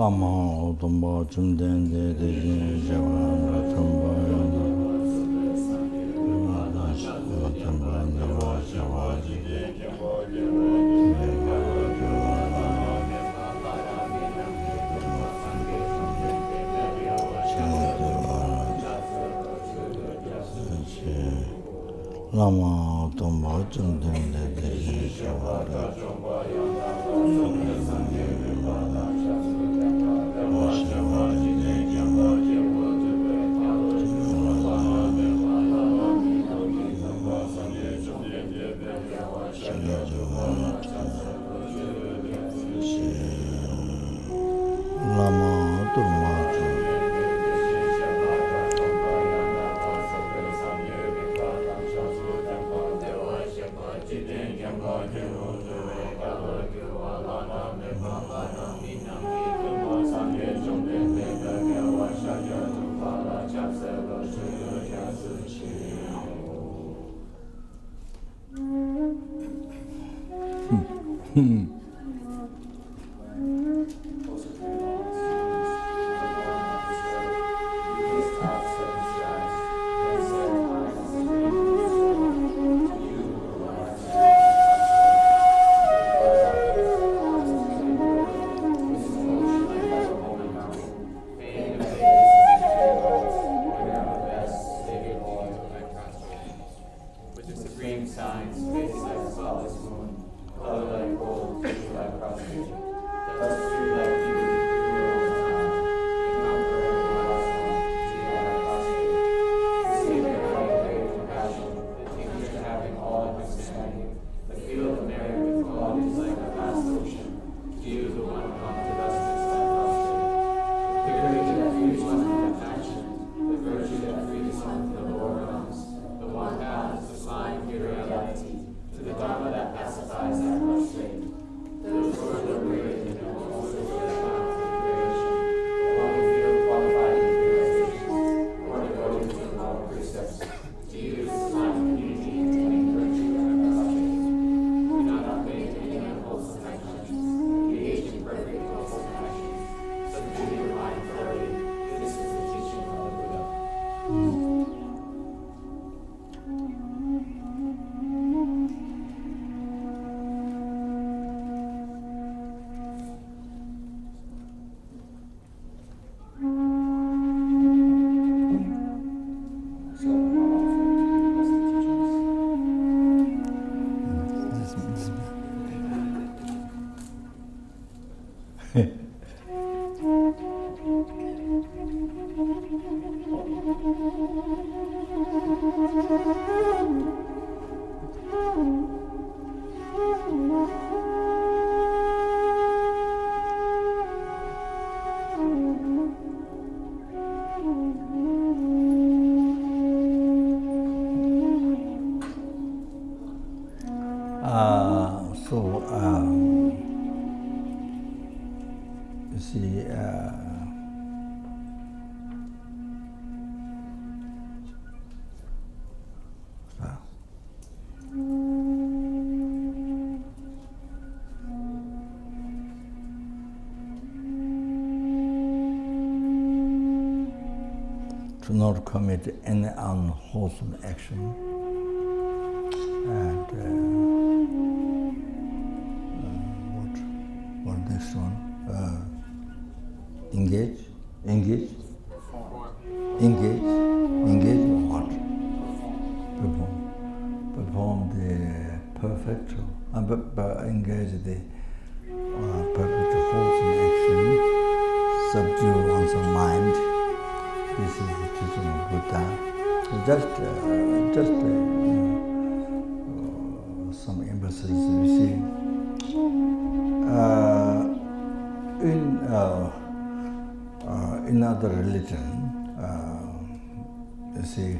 Lama Otomba Chumden de Dejin Java Tumba Lama Otomba Chumden de Dejin Java you see, to not commit any unwholesome action, and what next one? Engage what? Perform the perfect, engage the perfect wholesome action, subdue one's mind. This is the teaching of Buddha. Just some emphasis, you see. In other religion, you see,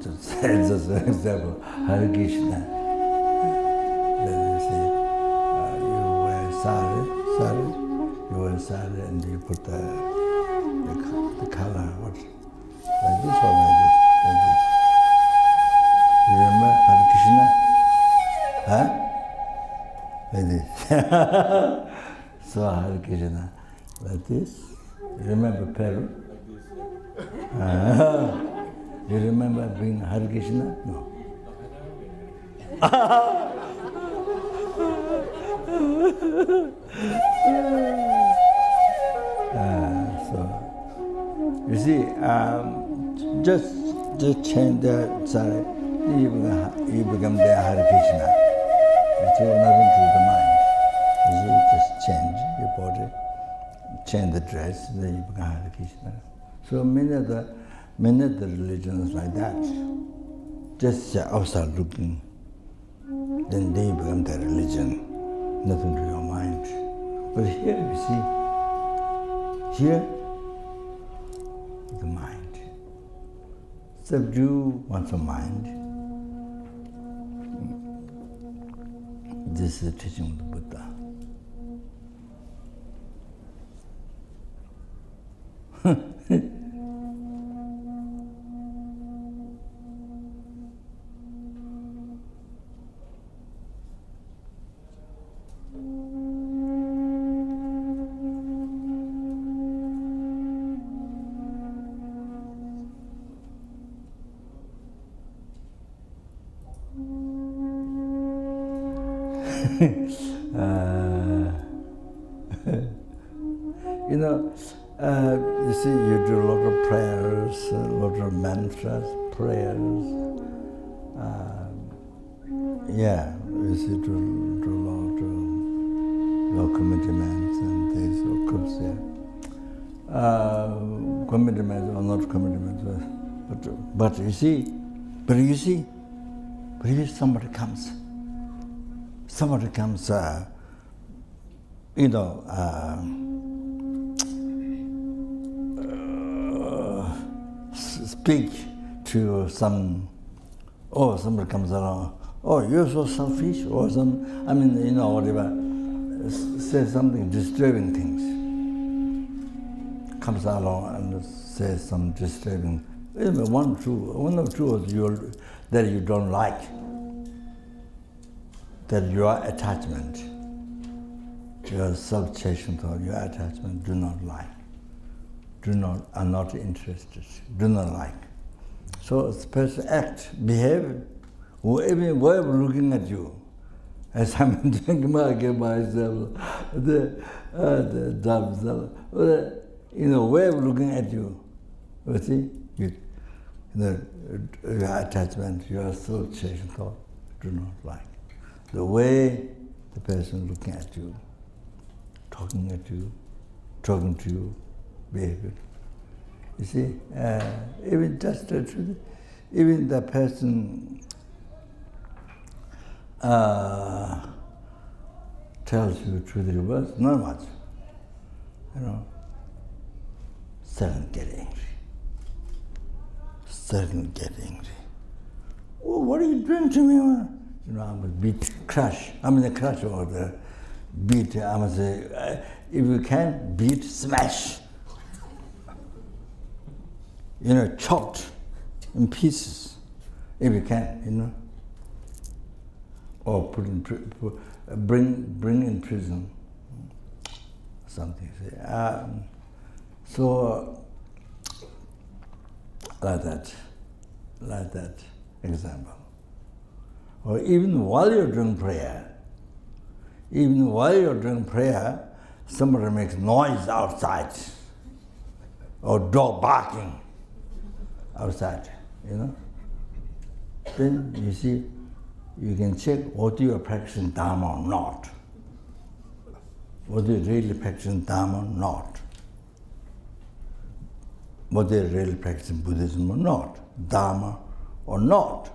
just as an example, Hare Krishna. Then you see, you wear sari, you wear sari, and you put the color, what, like this or like this. You remember? Huh? Like this. So Hare Krishna, like this. Remember Peru? You remember being Hare Krishna? No. So, you see, just change the sorry, you become the Hare Krishna. It's nothing to the mind. You see, just change your body, change the dress, then you become Hare Krishna. So many of the religions like that. Just outside looking, then they become the religion, nothing to your mind. But here you see, here the mind. Subdue one's mind. This is the teaching of the Buddha. You see, you do a lot of prayers, a lot of mantras, prayers. You see, do a lot of commitments and things, of course, commitments or not commitments, but you see, if somebody comes, speak to somebody comes along, you're so selfish, or whatever, say something disturbing things. Comes along and says some disturbing, one or two that you don't like, that your attachment, your self-chasing thought, your attachment do not like. Are not interested, do not like. So the person behave, even whoever looking at you, as I'm thinking myself, whoever looking at you, you see, your attachment, your self-chasing thought, do not like. The way the person looking at you, talking to you, behavior. You see, even just the truth, even the person tells you truthful words, not much. Suddenly get angry. Oh, what are you doing to me? I'm a beat, crush. I'm in a crush or the beat. I must say, if you can, beat, smash. Chopped in pieces, if you can, or bring in prison, something. So, like that example. Or even while you're doing prayer, somebody makes noise outside, or dog barking outside, Then you see, you can check whether you are practicing Dharma or not. Whether you're really practicing Dharma or not. Whether you're really practicing Buddhism or not. Dharma or not.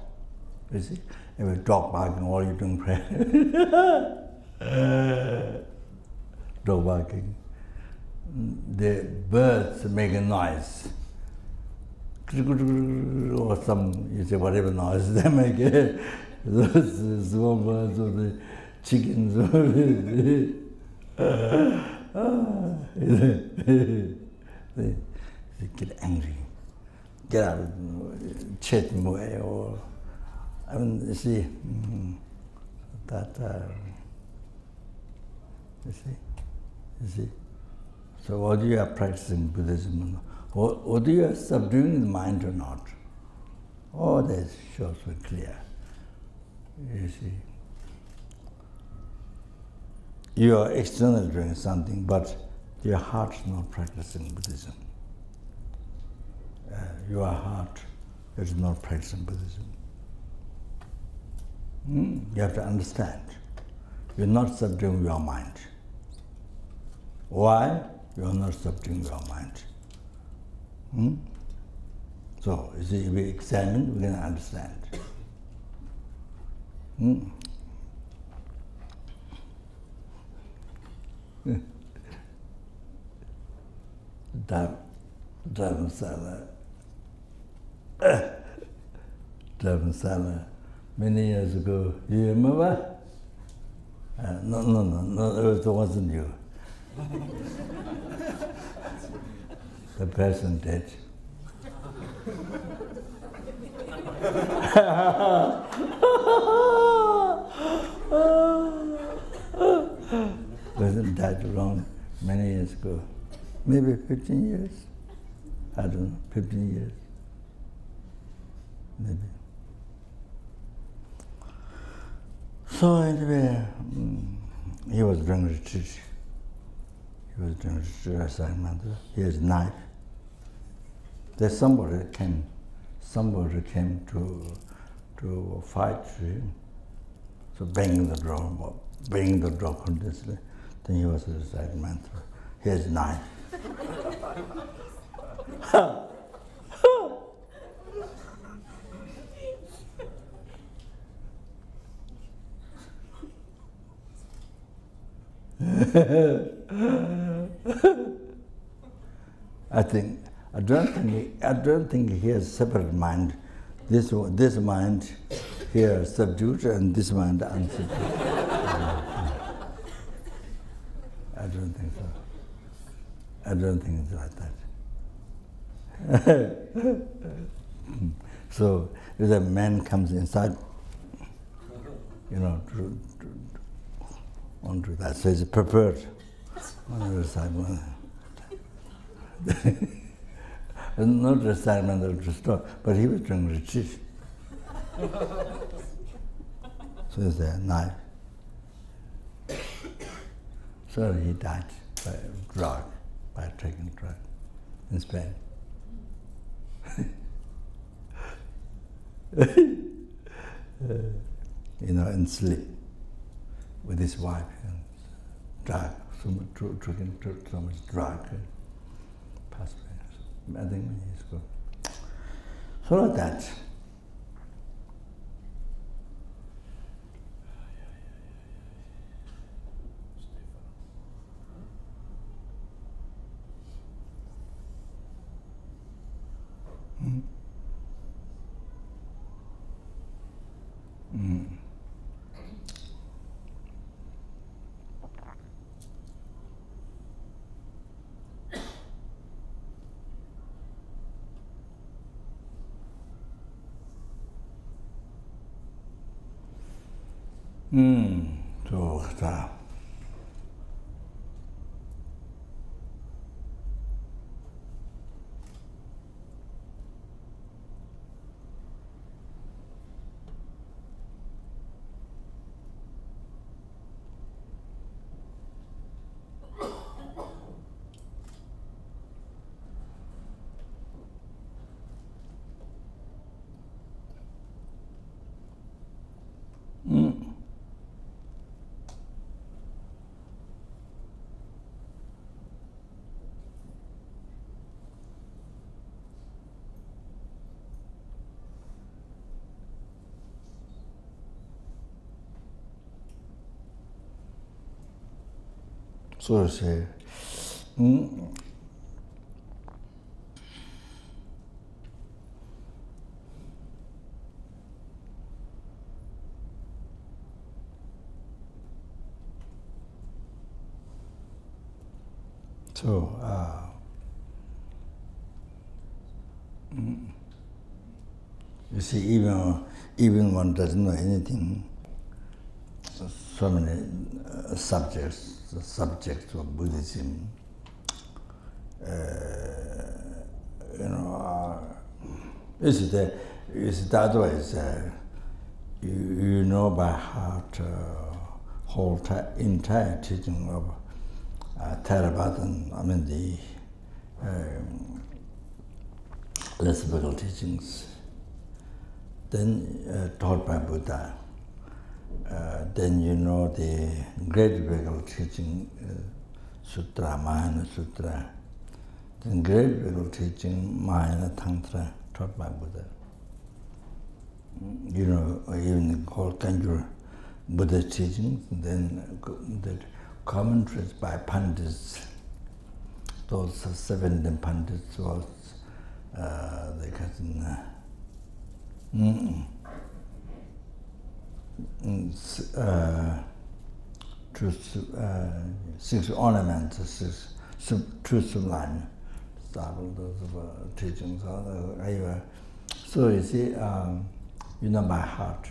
You see, if a dog barking while you're doing prayer. Dog barking. The birds make a noise. Or some, you say, whatever noise they make, those small birds or the chickens, they get angry, get out, chat away, or, you see, that, you see. So whether you are practicing Buddhism, or whether you are subduing the mind or not, all this shows very clear. You see, you are externally doing something, but your heart is not practicing Buddhism. Your heart is not practicing Buddhism. You have to understand. You're not subduing your mind. Why? You're not subduing your mind. So, you see, if we examine, we can understand. Dharamsala, many years ago, you remember? No, it wasn't you. The person did. Person died around many years ago, maybe 15 years. I don't know, 15 years, maybe. So anyway, he was doing retreat. He was doing retreat assignment. He has a knife. There's somebody came to fight him. So banging the door continuously. Then he was reciting mantra. He has a knife. I don't think he has separate mind. This mind here subdued and this mind unsubdued. I don't think so. I don't think it's like that. So if a man comes inside, onto that, so it's prepared on the other side. Not recitement to stop, but he was doing retreat. So there's a knife. So he died by taking drug in Spain. In sleep with his wife and drug, so much drug, passed away. I think many years ago. So like that. So that. So to say, you see, even one doesn't know anything, so many subjects of Buddhism. Is the otherwise you know by heart whole entire teaching of Theravada, I mean the less difficult teachings, then taught by Buddha. Then you know the great difficult teaching, Sutra, Mahayana Sutra. Then great difficult teaching, Mahayana Tantra, taught by Buddha. You know, even whole Kanjur Buddha teachings, then the commentaries by Pandits, those 17 Pandits was they six ornaments, two sublime, those teachings. So you see, you know by heart,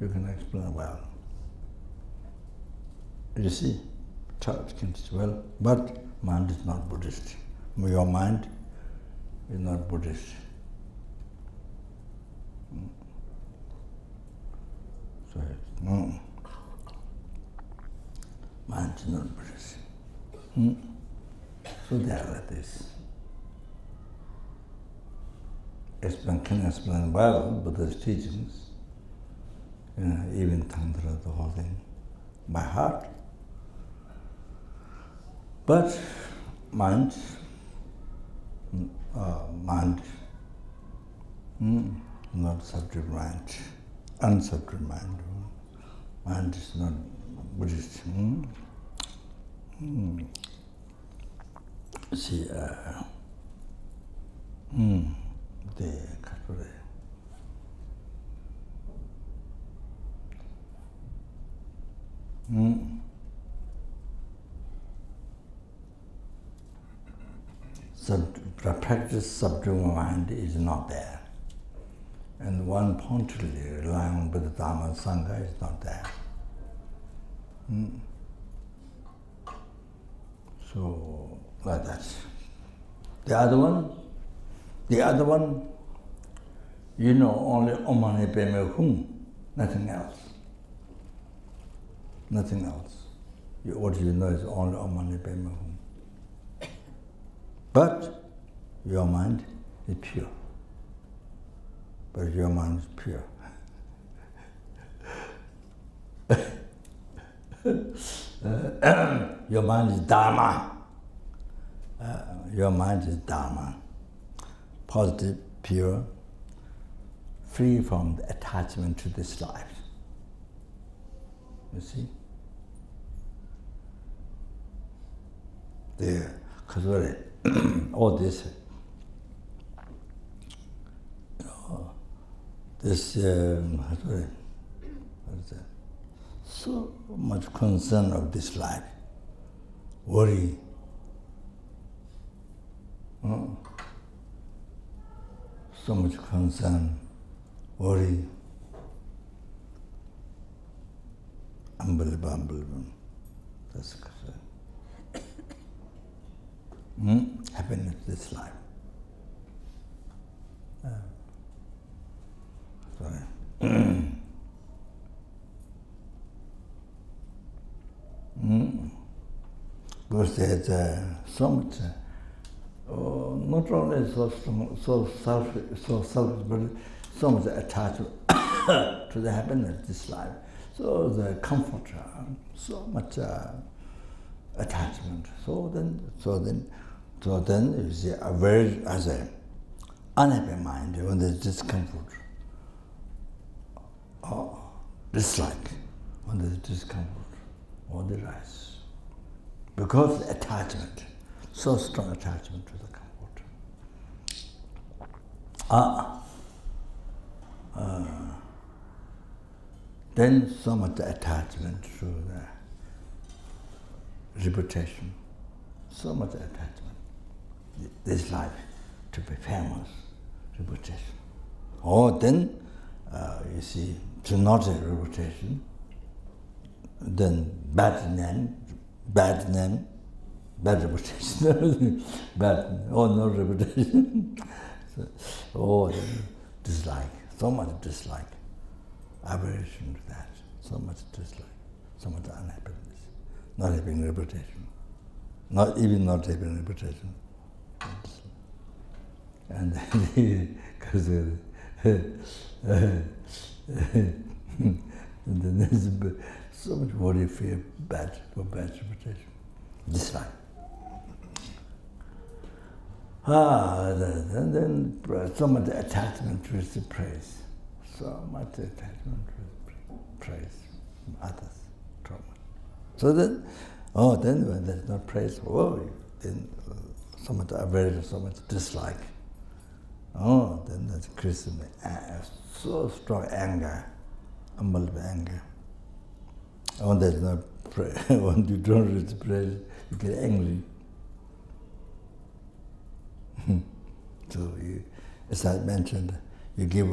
you can explain well. You see, church can teach well, but mind is not Buddhist. Your mind is not Buddhist. So mind is not Buddhist. So they are like this. Can explain well Buddha's teachings, even Tantra, the whole thing, by heart. But mind, not subject mind, unsubject mind. Mind is not Buddhist. See, the Khora. Practice subduing mind is not there. And one pointedly relying on Buddha, Dharma, and Sangha is not there. So, like that. The other one, you know only Om Mani Padme Hum, nothing else. Nothing else. What you know is only Om Mani Padme Hum. But your mind is pure. But your mind is pure. Your mind is Dharma. Your mind is Dharma. Positive, pure, free from the attachment to this life. You see? The Khor, all this, this what is that? So much concern of this life, worry. So much concern, worry, unbelievable. That's happiness this life. Sorry. Because there's so much, not only so selfish, but so much attached to the happiness this life. So the comfort, so much attachment. So then you see a very as a unhappy mind when there's discomfort, or dislike when there's discomfort, or the rise. Because attachment, so strong attachment to the comfort. Then so much attachment to the reputation, so much attachment. This life to be famous, reputation. Or then, you see, to not a reputation, then bad name, bad reputation, no reputation. So, dislike, so much dislike, aversion to that, so much dislike, so much unhappiness, not having reputation, not having reputation. And because then there's so much worry, fear, bad reputation, dislike. And then so much attachment to the praise, so much attachment to the praise from others, trauma. So then, then when there's no praise, then so much aversion, so much dislike. Then there's Christian, so strong anger, unbelievable anger. When there's no praise, when you don't reach praise, you get angry. So, as I mentioned, you give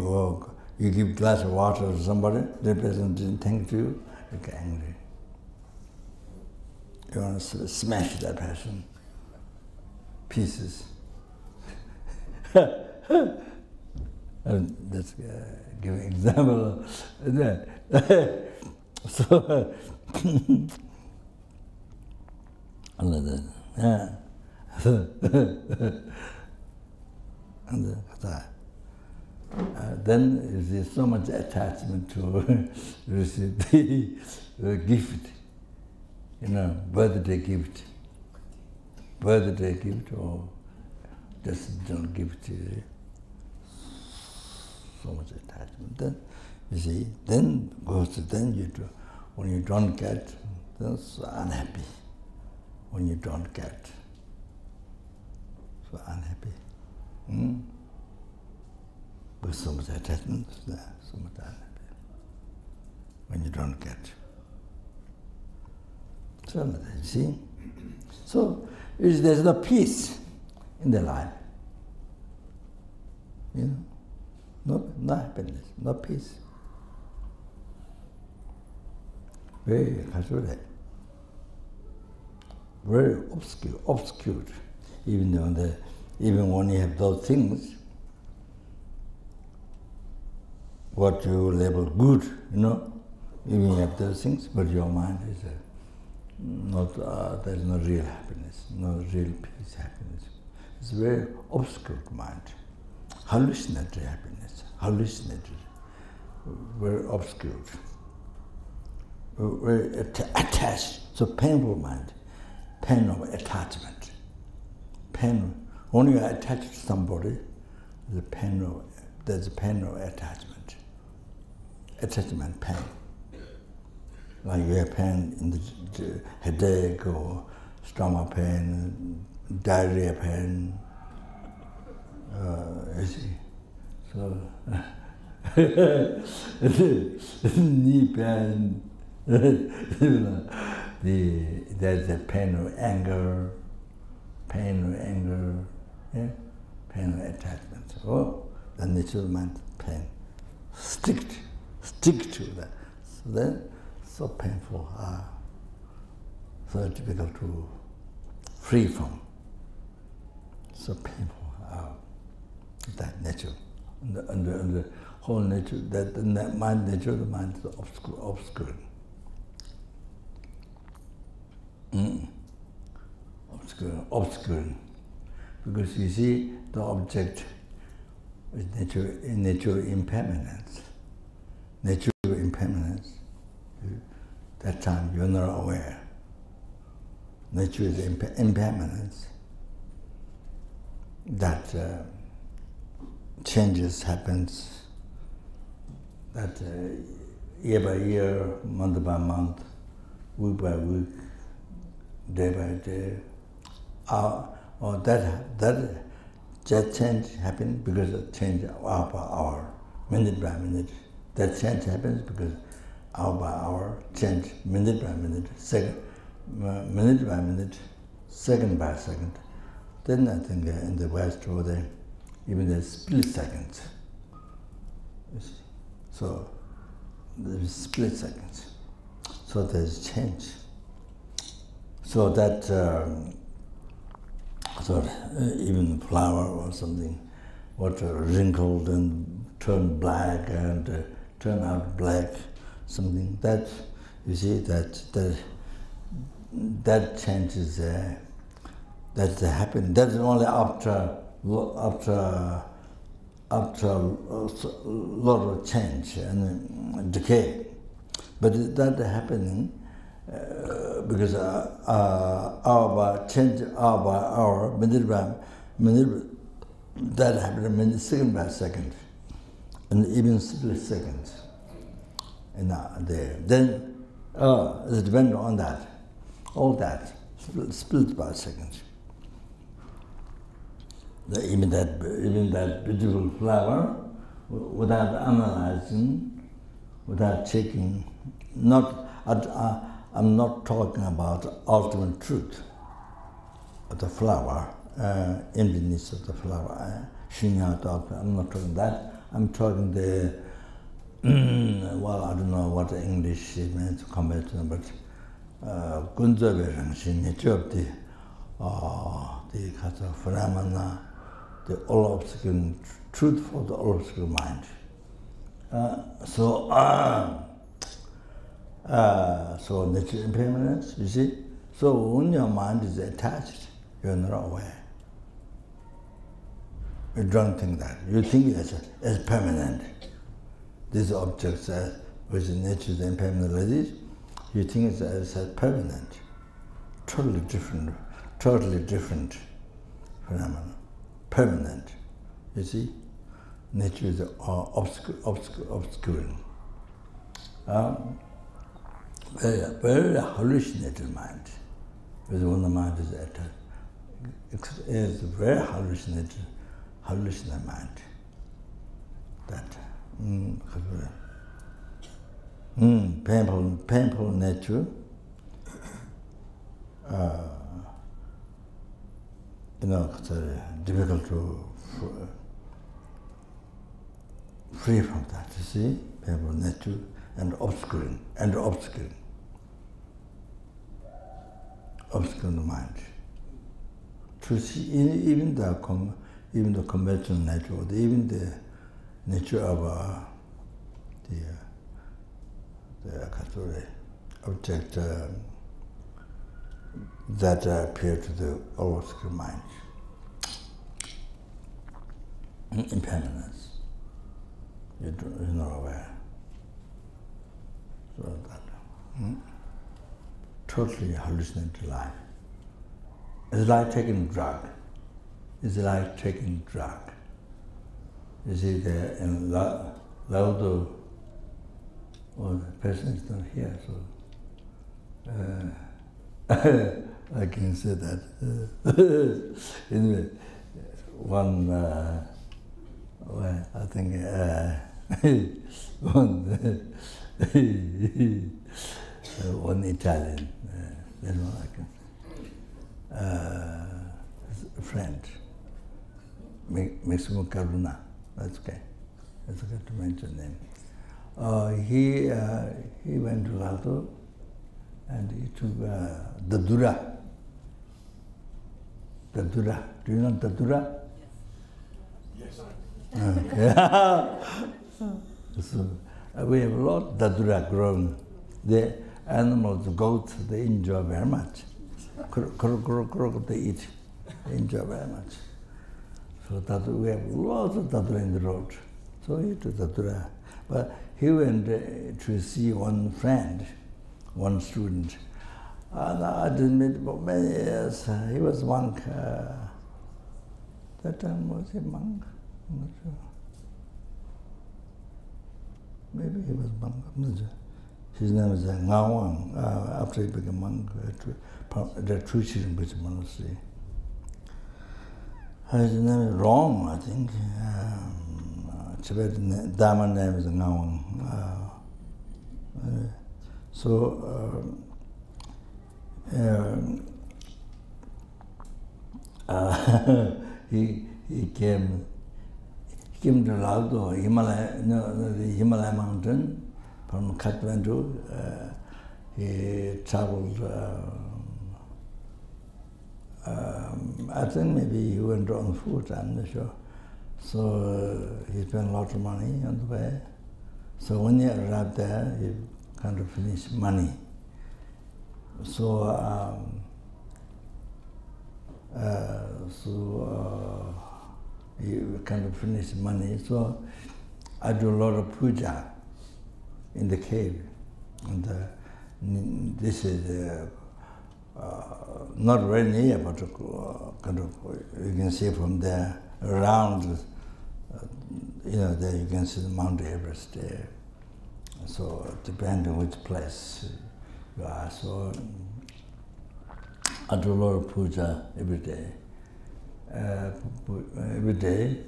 glass of water to somebody, the person didn't thank you, you get angry. You want to smash that person, pieces. And let's give an example of that. So, then there's so much attachment to receive the gift, birthday gift, or just don't give to you. So much attachment. Then you see, then you do. When you don't get, then so unhappy. When you don't get, so unhappy. With so much attachment, so much unhappy. When you don't get. So you see? So there's no peace in the life. No happiness, no peace. Very obscure. Even when you have those things, what you label good, even you have those things, but your mind is there's no real happiness, no real peace, happiness. It's a very obscure mind, hallucinatory happiness, very obscure, very attached, so painful mind, pain of attachment. Pain, when you are attached to somebody, there's a pain of attachment pain. Like you have pain in the headache or stomach pain, diarrhea pain, you see. So, knee pain, there's a pain of anger, yeah? Pain of attachment. The nature of mind, pain. Stick to that. So then, so painful, so difficult to free from. So painful, that nature, and the whole nature, that mind nature, the mind is obscure. Obscure. Because you see, the object is nature impermanence. Nature impermanence. That time you're not aware. Nature is impermanence. That changes happens. That year by year, month by month, week by week, day by day, or that change happens because of change hour by hour, minute by minute. That change happens because hour by hour, change minute by minute, minute by minute, second by second. Then I think in the West over there, even there's split seconds. So there's split seconds. So so there's change. So that even flower or something, what wrinkled and turn black and turn out black, something that you see that change is that's happening. That's only after a lot of change and decay. But that happening because hour by change, hour by hour, minute by minute, that happened second by second, and even split seconds. And there, then it depends on that, all that split by seconds. Even that beautiful flower, without analyzing, without checking, I'm not talking about ultimate truth of the flower, emptiness of the flower, shinya talk. I'm not talking that. I'm talking the well, I don't know what the English is meant to comment on, but kunzabe rangshin job the kind of phenomena, the all obscure truth for the all obscure mind. So nature impermanence, you see. So when your mind is attached, you're not aware. You don't think that. You think it as permanent. These objects, which nature is impermanent like this, you think it's as permanent. Totally different phenomenon. Permanent. You see? Nature is obscuring. Very hallucinated mind. Because when the mind is attached, it's a very hallucinated mind. That painful nature, it's difficult to free from that, you see, painful nature and obscuring the mind. To see even the conventional nature, or even the nature of the object that appear to the obscure mind. Impermanence. You're not aware. So that totally hallucinated life. It's like taking a drug. You see, there in Laudo, well, the person is not here, so I can say that. Anyway, one, I think one Italian, that's what I can say. A friend, Maximo Caruna, that's okay to mention name. He went to Laudo and he took Dadura. Do you know Dadura? Yes. Okay. So we have a lot of Dadura grown. The animals, the goats, they enjoy very much. They eat. They enjoy very much. So we have lots of Dadura in the road. So he took Dadura. But he went to see one friend, one student. And I didn't meet him for many years. He was a monk. That time was he a monk? I'm not sure. Maybe he was a monk. I'm not sure. His name is Ngawang. After he became a monk, the true Rinpoche monastery. His name is wrong, I think. Tibetan Dharma name is Ngawang. He came to Laudo, the Himalaya mountain, from Kathmandu. he traveled. I think maybe he went on foot. I'm not sure. So he spent a lot of money on the way. So when he arrived there, he kind of finished money. So he kind of finished money. So I do a lot of puja in the cave. And this is not very near, but kind of you can see from there around. There you can see the Mount Everest there. So depending on which place you are. So I do a lot of puja every day. Every day,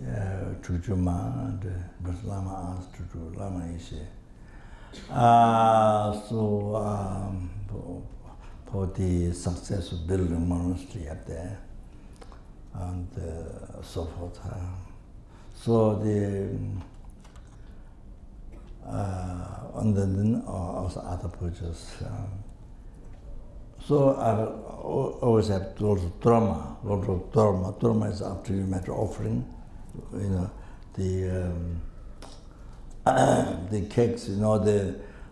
Chujuma and Lama asked to do Lama Ishe. For the success of building a monastery up there and so forth. So the and then also other pujas. So I always have a lot of drama. Drama is after you make offering, the cakes,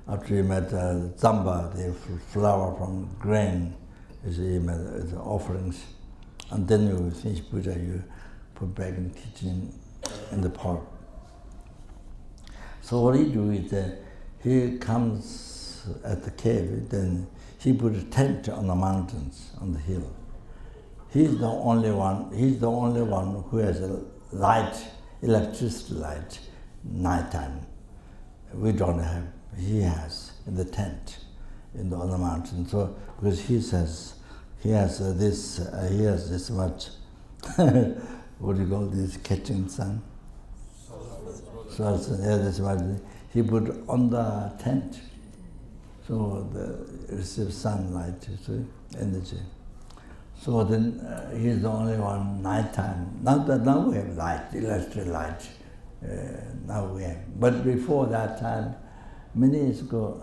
after you made zamba, the flour from grain, you made the offerings, and then you finish puja, you put back in the kitchen in the pot. So what he do is he comes at the cave, then he put a tent on the mountains, on the hill. He's the only one who has a light, electricity light, nighttime. We don't have, he has in the tent on the mountain. So because he says he has this much what do you call this, catching sun? So this much he put on the tent. So the receive sunlight, energy. So then he's the only one nighttime. Now we have light, electric light. Now we have. But before that time, many years ago,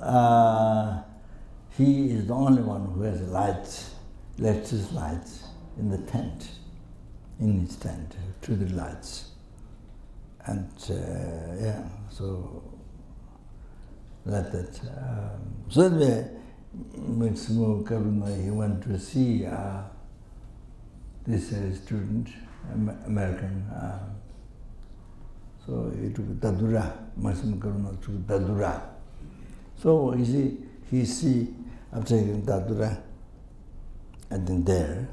he is the only one who has light, electric lights in the tent, in his tent, to the lights. And so like that. So anyway, he went to see this student, American. So he took Dadura, Maximum Karuna took Dadura. So he see after taking Dadura, and then there,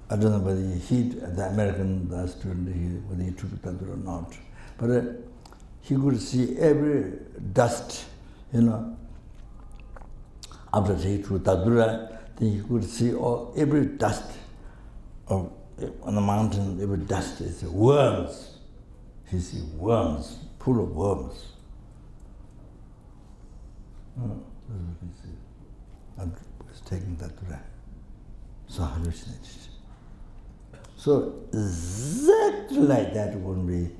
I don't know whether the American student, whether he took Dadura or not, but he could see every dust, after he took Dadura, then he could see every dust on the mountain, every dust is worms. He see worms, full of worms. That's what he see. And was taking Dadura. So hallucinated. So exactly like that would be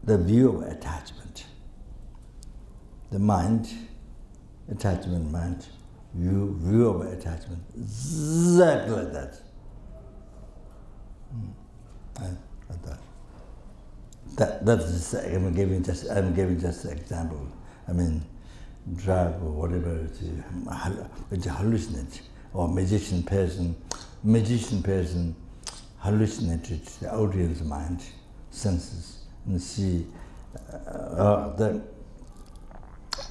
the view of attachment. The mind, attachment mind, view of attachment, exactly like that. That is, I'm giving just an example. I mean, drug or whatever, it's a hallucinate, or magician person hallucinated the audience mind, senses, and see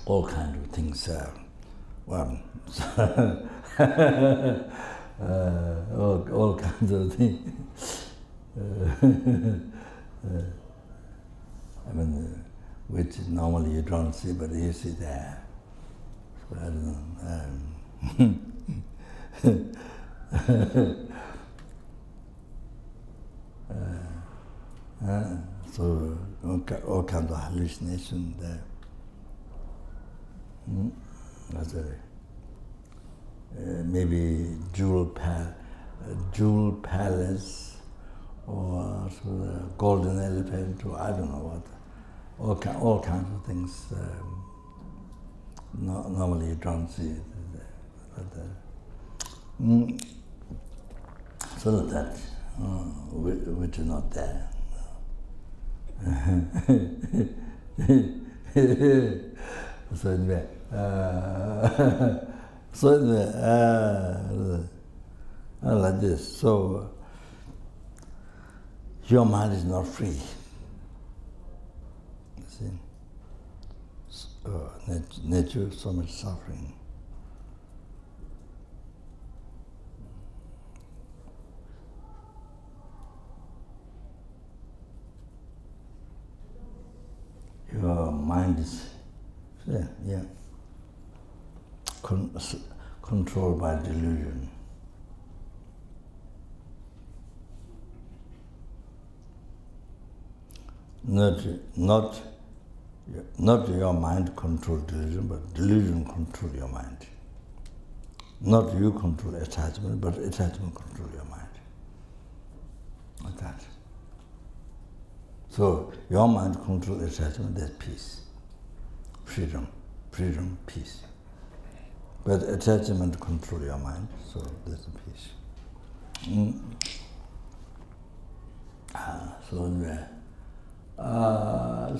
all kinds of things. All kinds of things. I mean, which normally you don't see, but you see there. So I don't know. So all kinds of hallucination there. That's it. Maybe jewel palace, or golden elephant, or I don't know what. All kinds of things. No, normally you don't see it. So that, which is not there. So anyway, like this. So your mind is not free. You see, nature, so much suffering. Your mind is, controlled by delusion. Not your mind control delusion, but delusion control your mind. Not you control attachment, but attachment control your mind. Like that. So your mind control attachment, that's peace. Freedom, peace. But attachment control your mind, so there's a peace.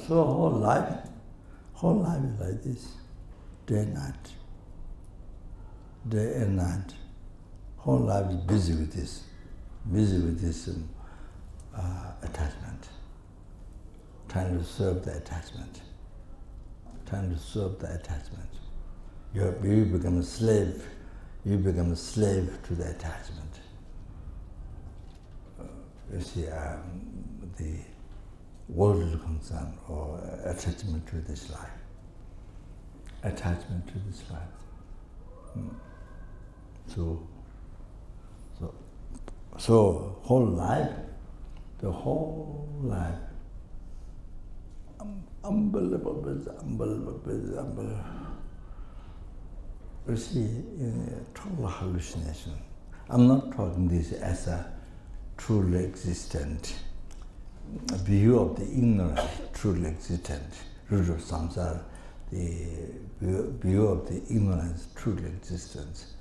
So whole life is like this, day and night. Whole life is busy with this attachment, trying to serve the attachment, You become a slave. You become a slave to the attachment. You see, the worldly concern or attachment to this life. So whole life, the whole life, unbelievable. You see, total hallucination. I'm not talking this as a truly existent view of the ignorant, truly existent root of samsara, the view of the ignorance, truly existence.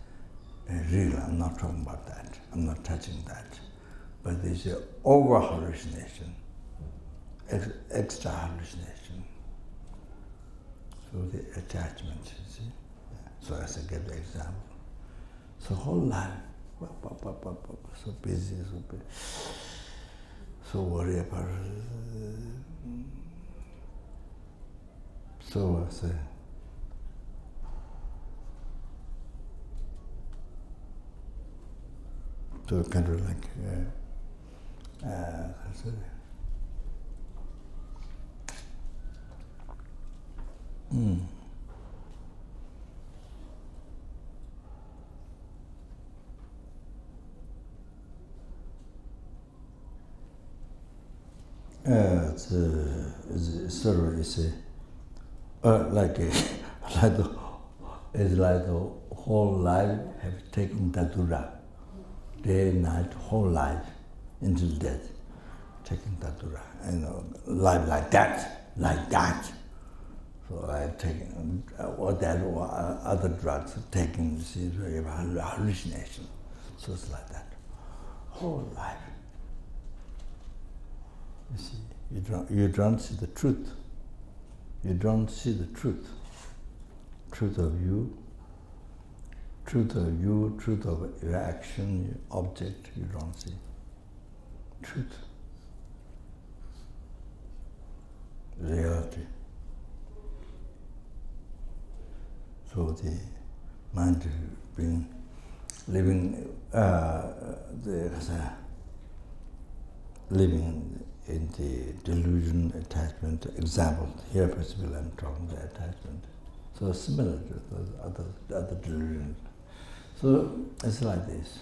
Real, I'm not talking about that. I'm not touching that. But there's an over hallucination, extra hallucination. So the attachment, you see. So as I give the example. So whole life, so busy, so worried about it. So I say, so kind of like, it's sort of it's like the whole life have taken datura, day and night, whole life until death, taking datura, life like that. So I taking or that or other drugs taking, you see, hallucination. So it's like that, whole life. You see, you don't see the truth. You don't see the truth. Truth of you, truth of your action, your object, you don't see. Truth. Reality. So the mind being living in the delusion, attachment, example, here particularly I'm talking about attachment. So similar to those other delusions. So it's like this.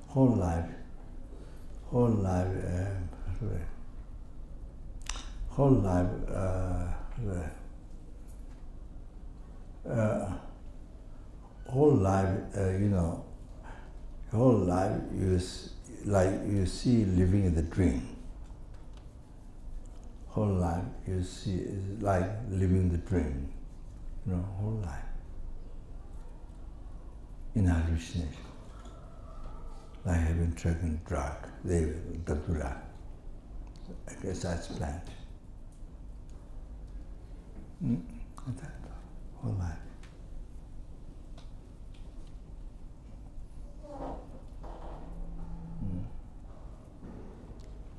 Whole life, whole life you see living in the dream. Whole life you see is like living the dream. whole life in hallucination. Like having taken drug, the dura, like a such plant. That whole life.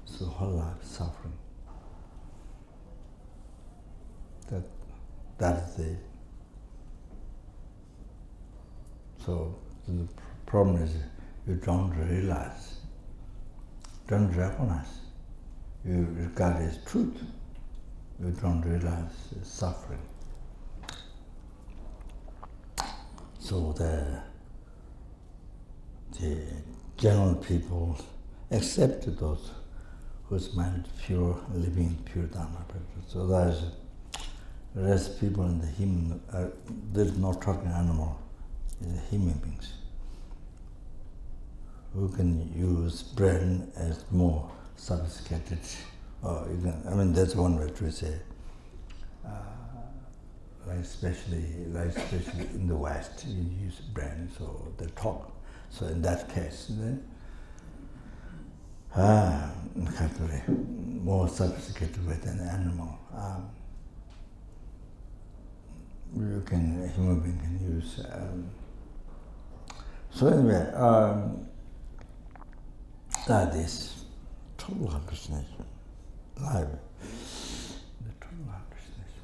So whole life suffering. That's the. So the problem is you don't realize, don't recognize. You regard it as truth. You don't realize suffering. So the general people accept those whose mind is pure, living in pure Dharma practice. So there's the rest people in the human, there's no talking animal, the human beings who can use brain as more sophisticated, or you can, I mean that's one way to say, especially in the West, you use brain, so they talk. So in that case, more sophisticated way than the animal. A human being can use. So anyway, that is total hallucination, life, the total hallucination.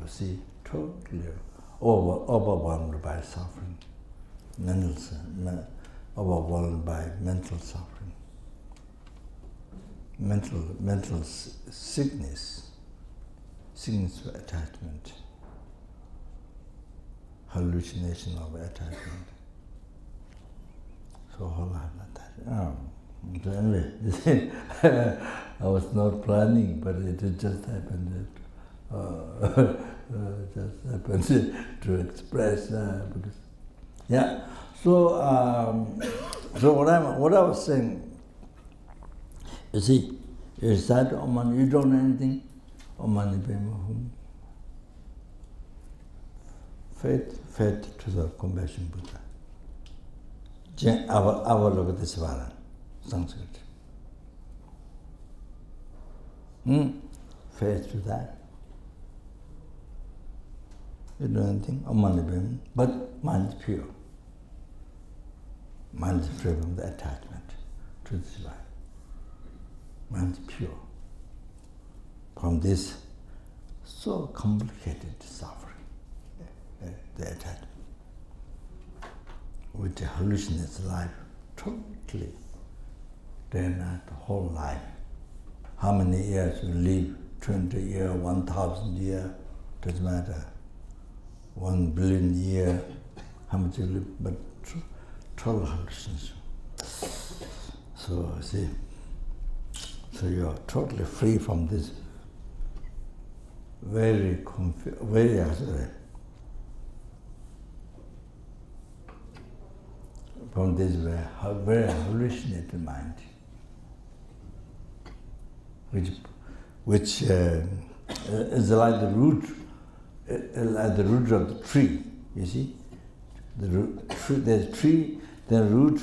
See, totally overwhelmed by suffering, overwhelmed by mental suffering, mental sickness of attachment, hallucination of attachment. So whole life like that. So anyway, I was not planning, but it just happened. Just happened to express because, yeah. So what I was saying. You see, you recite Om, you don't know anything. Om Mani Padme Hum. Faith to the compassion Buddha. Avalokitesvara, Sanskrit. Faith to that. You don't know anything. Om Mani Padme, but mind is pure. Mind is free from the attachment to this life. Mind is pure from this so complicated suffering, the attachment, which hallucinates life totally, day and night, the whole life. How many years you live, 20 years, 1,000 years, doesn't matter, 1 billion years, how much you live, but total hallucination. So, see, so you are totally free from this very from this very hallucinated mind, which is like the root of the tree. You see, there's tree, then root.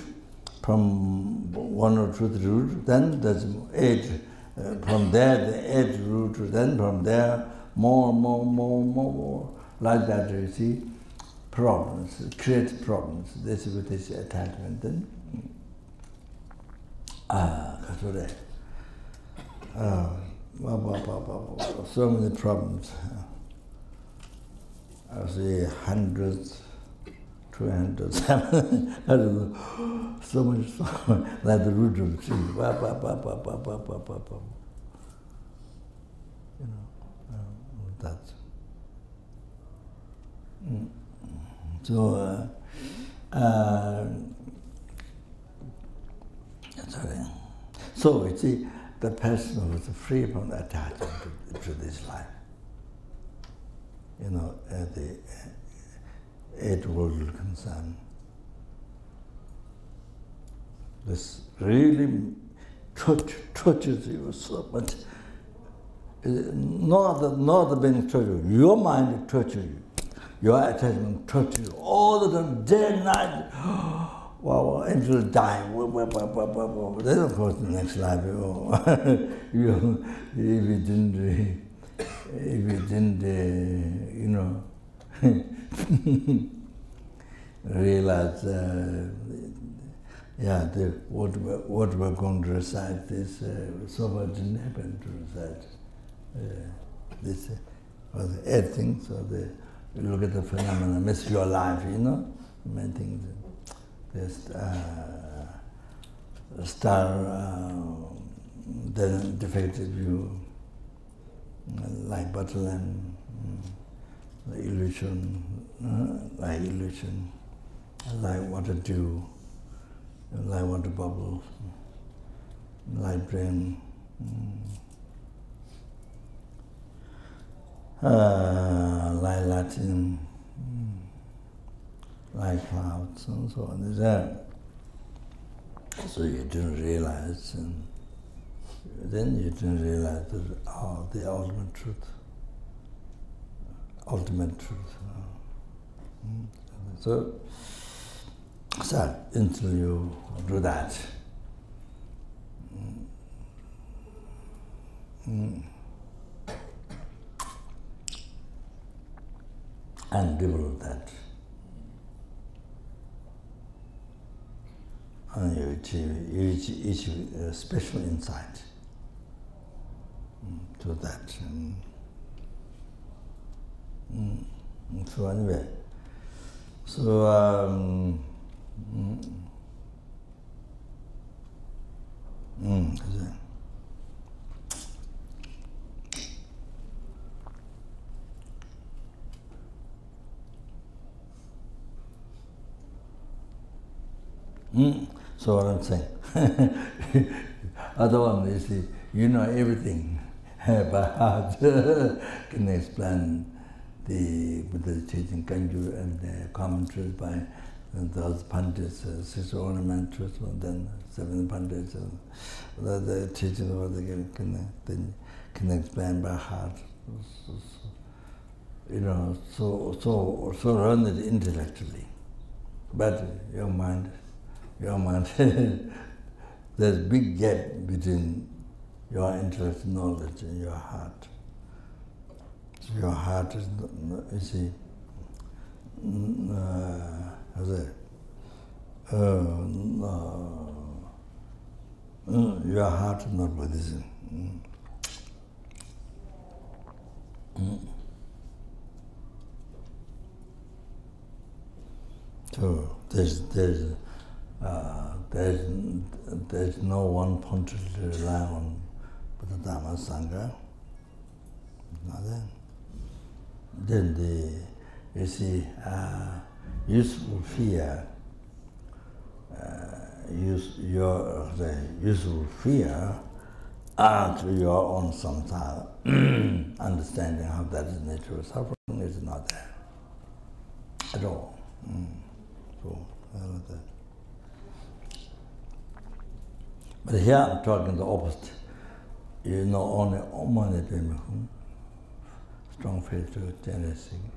From one or two the root, then there's edge. From there the edge root, then from there more. Like that, you see, problems, create problems. This with this attachment. Then so many problems. I see hundreds, 200, I don't know, so much, like the root of the tree. You know, that's. So, sorry. So, you see, the person was free from the attachment to this life. You know, the 8 world concern. This really tortures you so much. Not being tortured. Your mind tortures you. Your attachment tortures you all the time, day and night. Wow, until die. Then of course the next life, if you didn't, realize, what we're going to recite this, so much didn't happen to recite. This was everything, so you look at the phenomena, miss your life, many things. This star then defected you, like bottle and the illusion, like illusion, like water dew, like water bubbles, like brain, like Latin, like clouds, and so on. So you didn't realize, and then you didn't realize that, the ultimate truth. Ultimate truth. So until you do that, and develop that, and you achieve a special insight to that. So anyway, so so what I'm saying, other one is you know everything by heart, can explain the Buddha's teaching Kanju and the commentaries by those pandits, 6 ornament truths, and then 7 pandits, the teaching of the can explain by heart. So learn it intellectually, but your mind, there's a big gap between your intellect knowledge and your heart. So your heart is, you see, your heart is not Buddhism. So there's no one point to rely on Buddha Dhamma Sangha. Then you see, useful fear, useful fear to your own samsara, understanding how that is nature of suffering is not there at all. So, that. But here I'm talking the opposite. You know, only strong faith to generosity,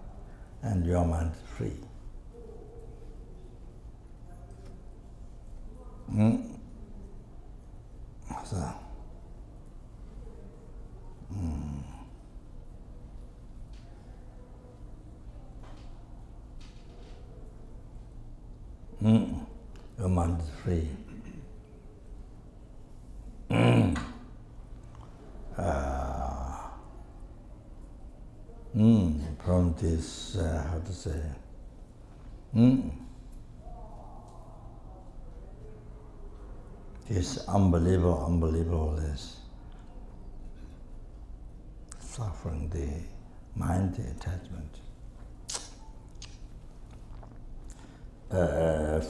and your mind is free. So, your mind is free. From this, how to say, this unbelievable is suffering, the mind, the attachment.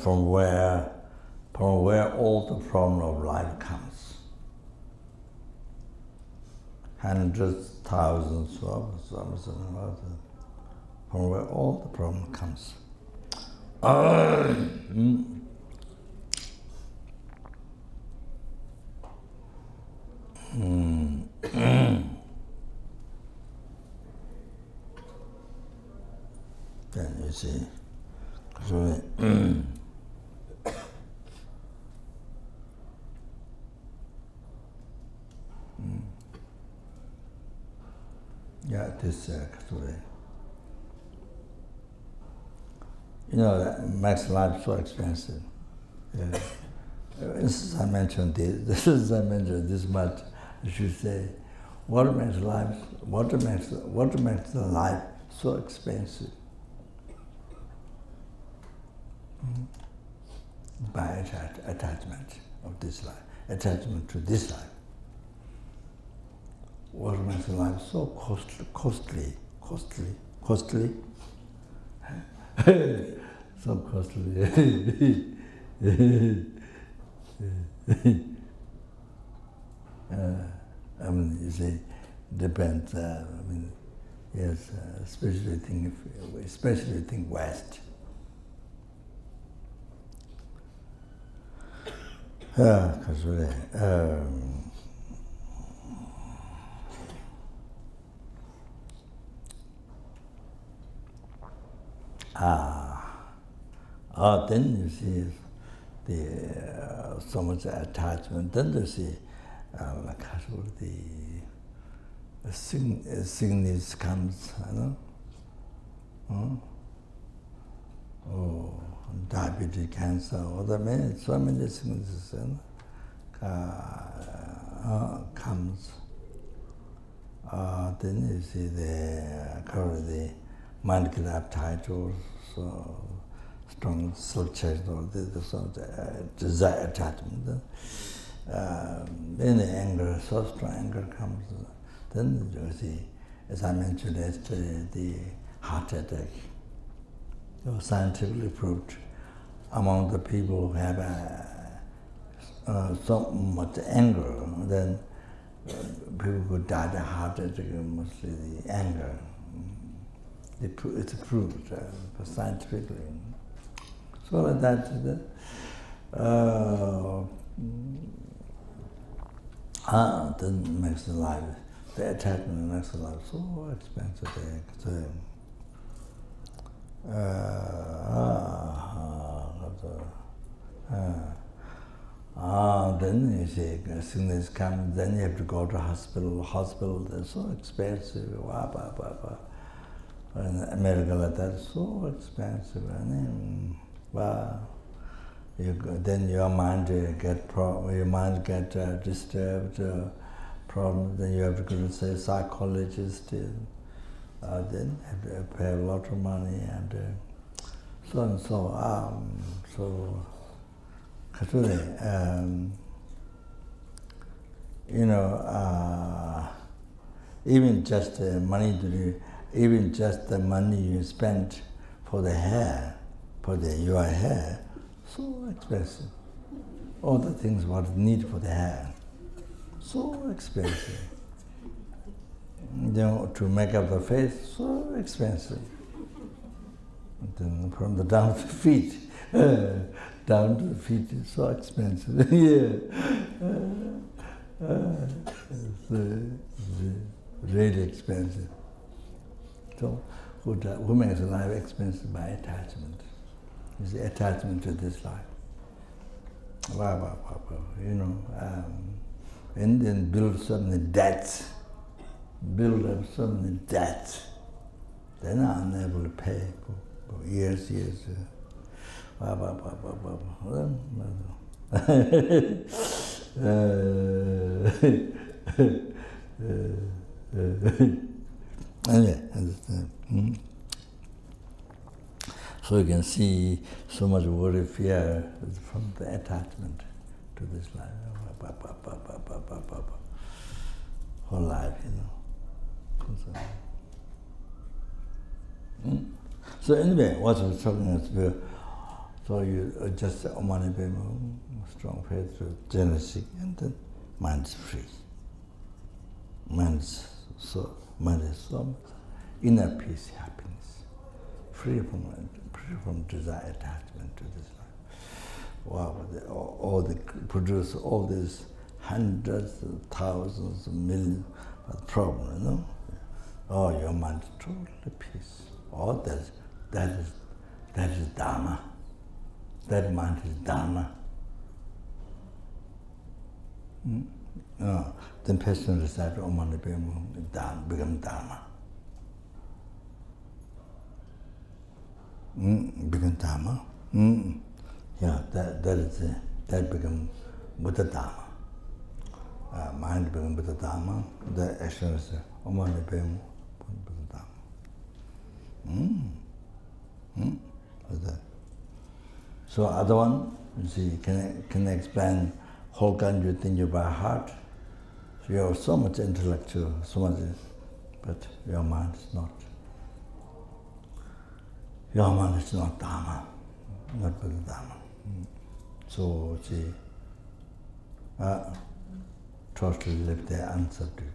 From where all the problem of life comes. Hundreds, thousands of from where all the problem comes. Then you see, so yeah, this Khore. You know, that makes life so expensive. Yeah. Since I mentioned this much, I should say, what makes the life so expensive? By attachment of this life, attachment to this life. What makes life so costly? So costly. I mean, you see, depends. I mean, yes, especially think West. Because really, then you see the so much attachment. Then you see the sickness comes, you know. Oh, diabetes, cancer, so many sicknesses comes. Then you see the mind-kill appetite, so strong self-chase, desire attachment. Then the anger, so strong anger comes. Then you see, as I mentioned yesterday, the heart attack. So scientifically proved among the people who have so much anger, then people who die of heart attack, mostly the anger. It's proved scientifically. So like that, then makes the life, the attachment makes the life so expensive. Then you see, sickness comes, then you have to go to hospital, they're so expensive. In America like that, so expensive. Then your mind get disturbed, problem. Then you have to go to say psychologist. Then have to pay a lot of money and so and so. You know, even just even just the money you spend for the hair, your hair, so expensive. All the things what you need for the hair, so expensive. You know, to make up the face, so expensive. And then from the down to the feet, it's so expensive. It's really expensive. So, who makes life expensive by attachment? Is the attachment to this life. You know, and then build so many debts. Build up so many debts. They're not unable to pay for years. Anyway, so you can see so much worry, fear from the attachment to this life. Whole life, you know. So anyway, what we're talking about, so you just strong faith, jealousy, and then mind's free. Mind is so much inner peace, happiness, free from desire, attachment to this life. Wow, produce all this hundreds of thousands of millions of problems, you know. Oh, your mind is totally peace. Oh, that is Dharma. That mind is Dharma. Then person recite Om Mani Padme Hum, become Dharma. Become Dharma. Yeah, that become Buddha Dharma. Mind become Buddha Dharma. The action is Om Mani Padme Buddha Dharma. That. So other one, you see, can explain whole country thing by heart. So you have so much intellectual, so much, but your mind is not. Your mind is not Dharma, not Buddha Dharma. So see, totally live there unsubdued.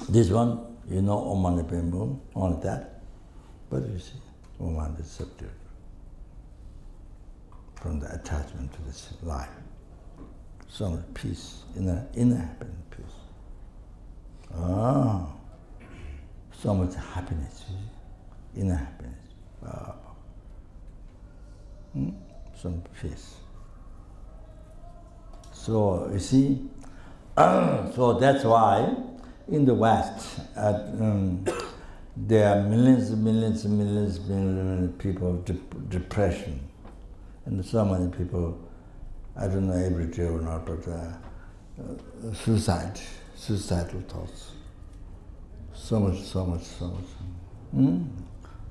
This one, you know, Om Mani Padme Hum, only that, but you see, Om Mani is subdued from the attachment to this life. So much peace, inner happiness, peace. So much happiness, inner happiness. Some peace. So you see, so that's why in the West, there are millions of people depression, and so many people, I don't know every day or not, but suicidal thoughts. So much.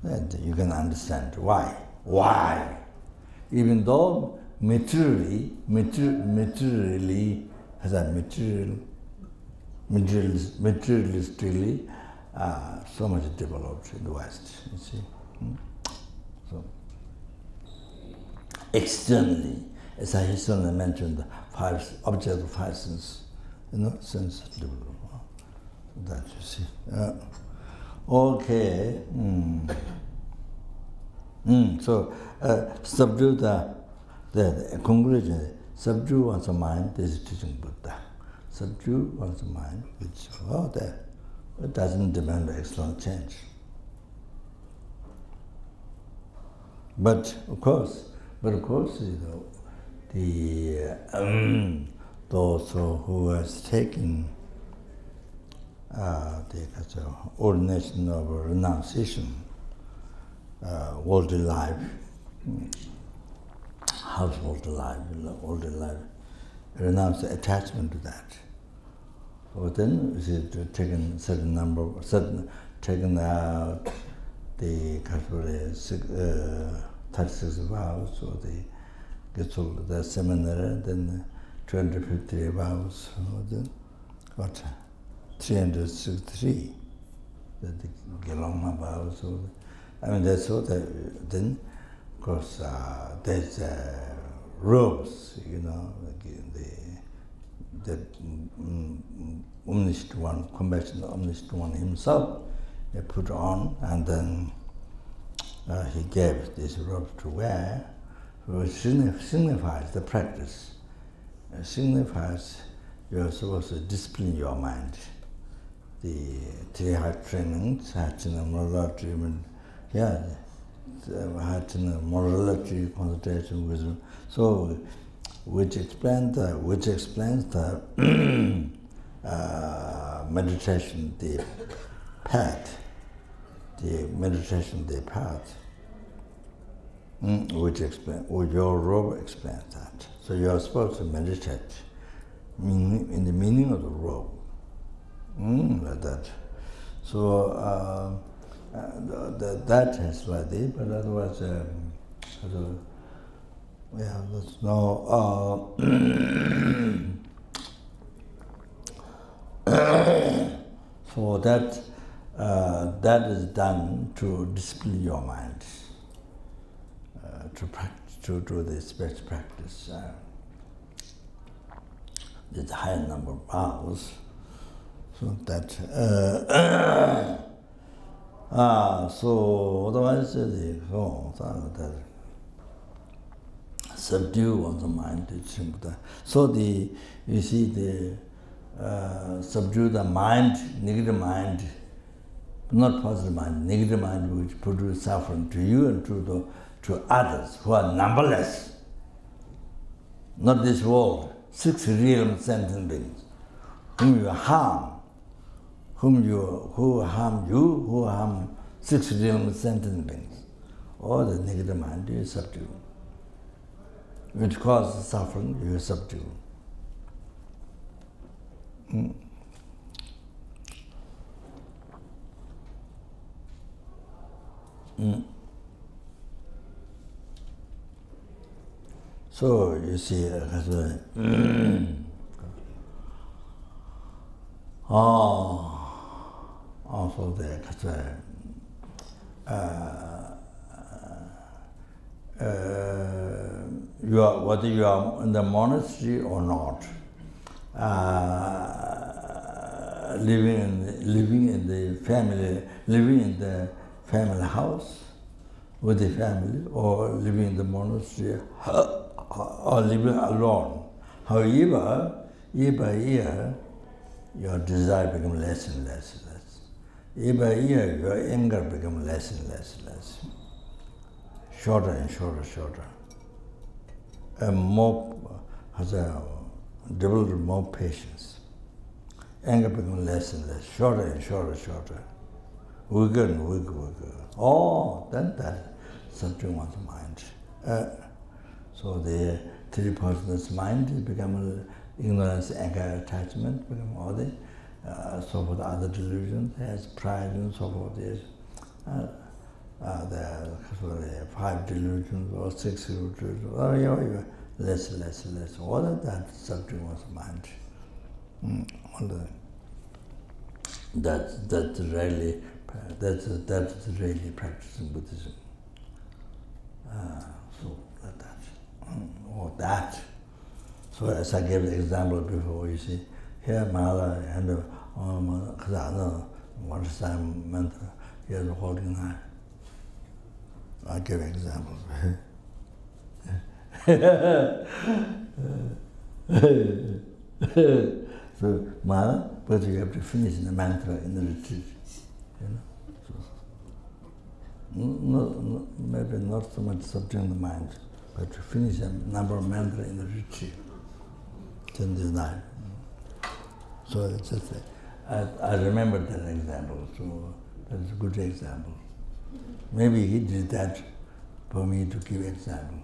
And you can understand why. Why? Even though materially, as a materialistically, so much developed in the West, you see. So externally, as I historically mentioned, the five objects of five senses, you know, sense development. That you see. Okay. So subdue the conclusion. Subdue one's mind. This is teaching Buddha. Subdue one's mind, which it doesn't demand external change. But of course, you know, the those who has taken the ordination of renunciation, worldly life, household life, worldly life, renounce the attachment to that. So then taken taken out the 36 vows, or the seminar, then 250 vows, then what? 363, the Gelongma vows. I mean, that's what. Then, of course, there's robes, you know, the omniscient one, compassionate omniscient one himself, he put on, and then he gave this robe to wear, which signifies the practice. It signifies you're supposed to discipline your mind. The 3 heart trainings, Hatchina, morality, Hatchina, morality, concentration, wisdom. So, which explains the meditation, the path, which your robe explains that. So you are supposed to meditate in the meaning of the robe. Like that. So that is like this, but otherwise, there's no. So that is done to discipline your mind, to practice, to do the spiritual practice. There's a higher number of vows. So that, so otherwise, subdue one's mind. So you see the subdue the mind, negative mind, not positive mind, negative mind which produce suffering to you and to others who are numberless. Not this world, 6 realm sentient beings, whom you harm, who harm you, who harm 6 realm sentient beings. All the negative mind you subdue, which causes suffering, you subdue. So you see, also there, whether you are in the monastery or not, living in the family house with the family, or living in the monastery, or living alone. However, year by year, your desire becomes less and less and less. Year by year, your anger becomes less and less and less. Shorter and shorter. And more, develop more patience. Anger becomes less and less, shorter and shorter. Weaker and weaker. Then that something one's mind. So the 3 persons' mind become ignorance, anger, attachment, become all the so forth other delusions, as pride and so forth. The 5 delusions or 6 delusions, less. All of that subject was mind. That's really practicing Buddhism. So that. So as I gave the example before, you see, here Mala and Khazana, one time mantra, here holding that. I give examples. So Mala, but you have to finish the mantra in the retreat. So, maybe not so much subduing the mind, but to finish a number of mantra in the retreat. 10 days night. So it's just I remember that example, so that's a good example. Maybe he did that for me to give example.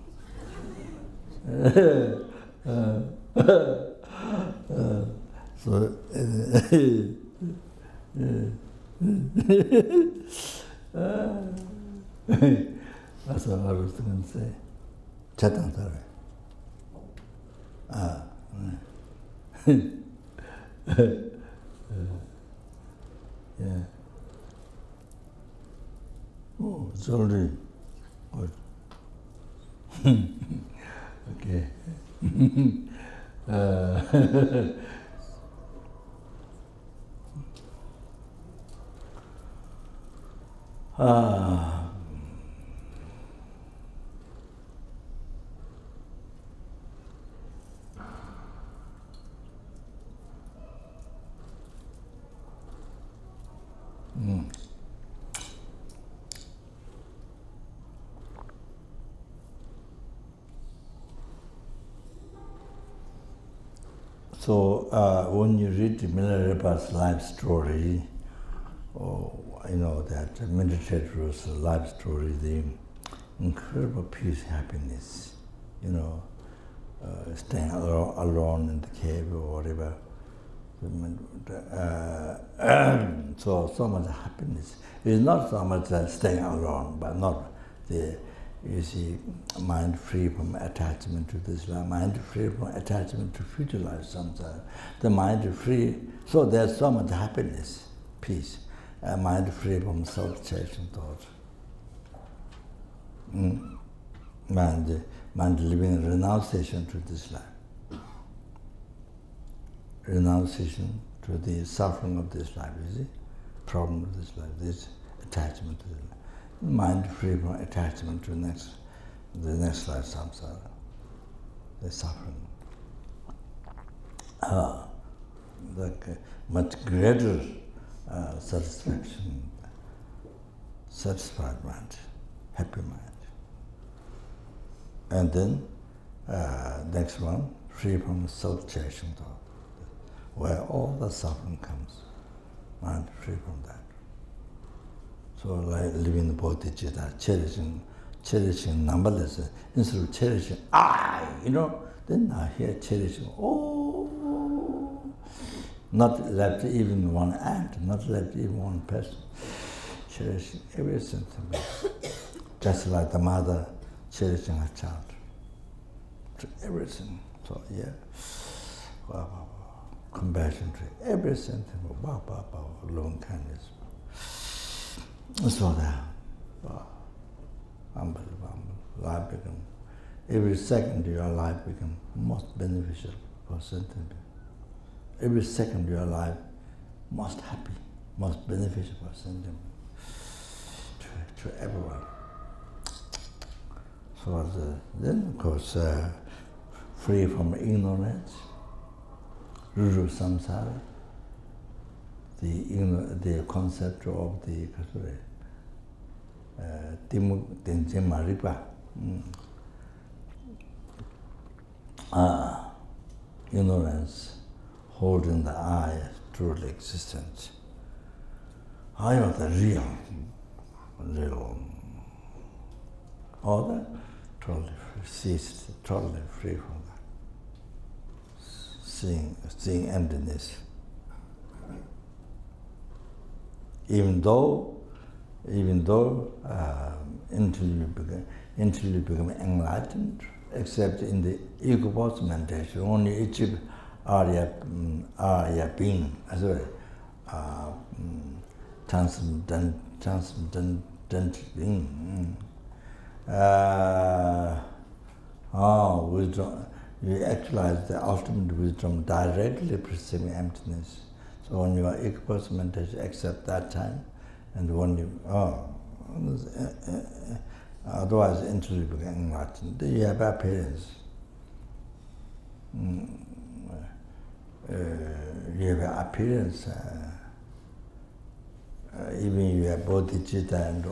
So that's what I was going to say. Chatang Tare. Yeah. Oh, it's already good. Okay. So when you read the Milarepa's life story, you know that meditator's life story, the incredible peace, happiness, you know, staying alone in the cave or whatever. So much happiness. It's not so much staying alone, but not the, you see, mind free from attachment to this life, mind free from attachment to future life sometimes. The mind free, so there's so much happiness, peace, mind free from self-chasing thoughts. Mind living renunciation to this life. Renunciation to the suffering of this life, you see, problem of this life, this attachment to this life. Mind free from attachment to the next life samsara. the suffering. Much greater satisfaction, satisfied mind, happy mind. And then next one, free from self-chasing thought, where all the suffering comes, mind free from that. So like living the bodhicitta, cherishing numberless, instead of cherishing I, then I hear cherishing, oh, not left even one ant, not left even one person, cherishing every sentiment, just like the mother cherishing her child, to everything. So yeah, compassion to every sentiment, loving kindness. So that, unbelievable, life becomes, every second of your life becomes most beneficial for sentient. Every second of your life most happy, most beneficial for sentient, to everyone. So then, of course, free from ignorance, ruru samsara, the concept of the timuk tenche maripa, ignorance holding the I as truly existent. I am the real, all that totally ceased, totally free from that. Seeing emptiness. Even though until you become enlightened, except in the ego boss meditation, only achieve Arya being, as well, transcendental being. Wisdom, you actualize the ultimate wisdom directly perceiving emptiness. So when you are ego meditation, except that time, and when you otherwise until you become enlightened, then you have appearance. You have appearance. Even you have bodhicitta and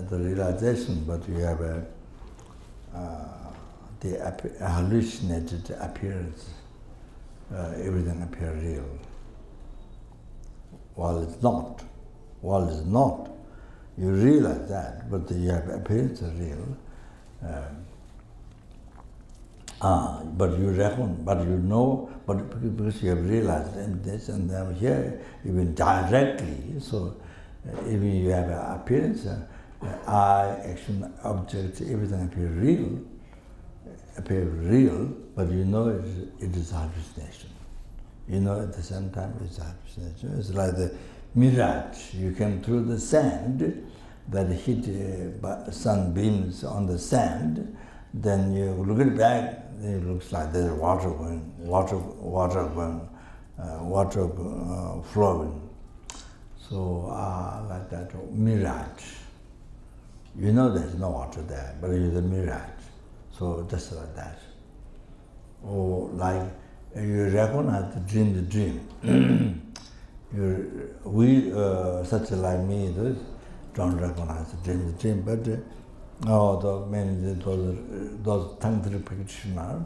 the realization, but you have the hallucinated appearance. Everything appears real. While it's not, you realize that, but you have appearance of real. But you reckon, but you know, but because you have realized emptiness, and then here, even directly, so even you have an appearance, eye, action, object, everything appear real, but you know it is hallucination. You know at the same time it's hallucination. It's like the mirage. You came through the sand that hit sunbeams on the sand, then you look it back, it looks like there's water flowing. So like that, mirage. You know there's no water there, but it's a mirage. So just like that. Or like you recognize the dream. Such like me, don't recognize the dream, but those tantric practitioners,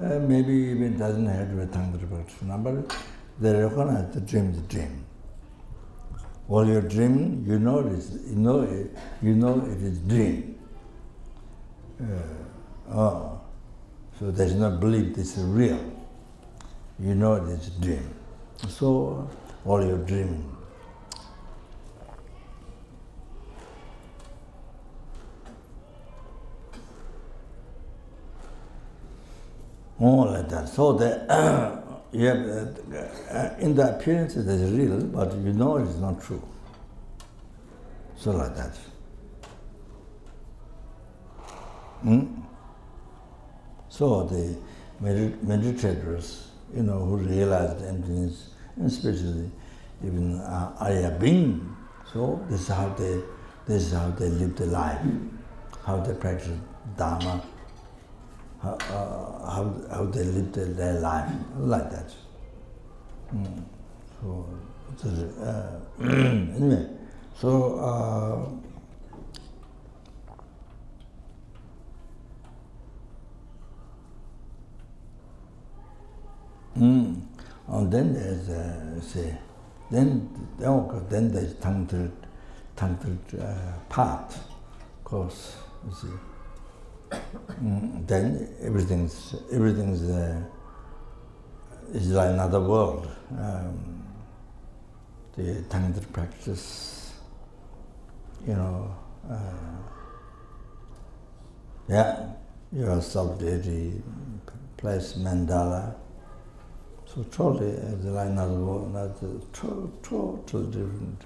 maybe even doesn't have a tantric practitioner, but they recognize the dream. While you're dreaming, you know it is dream. So there's no belief this is real. You know it is dream. So while you're dreaming, all like that. So that you have in the appearance it is real, but you know it is not true. So like that. So the meditators, who realize the emptiness, especially even Arya being, so this is how they live their life, how they practice Dharma. how they live their life, like that. So, anyway, so and then there's then there's tangled path, of course. You see, then everything's is like another world. The tangled practice, your self-deity, place mandala. So totally, it's like another world, total different.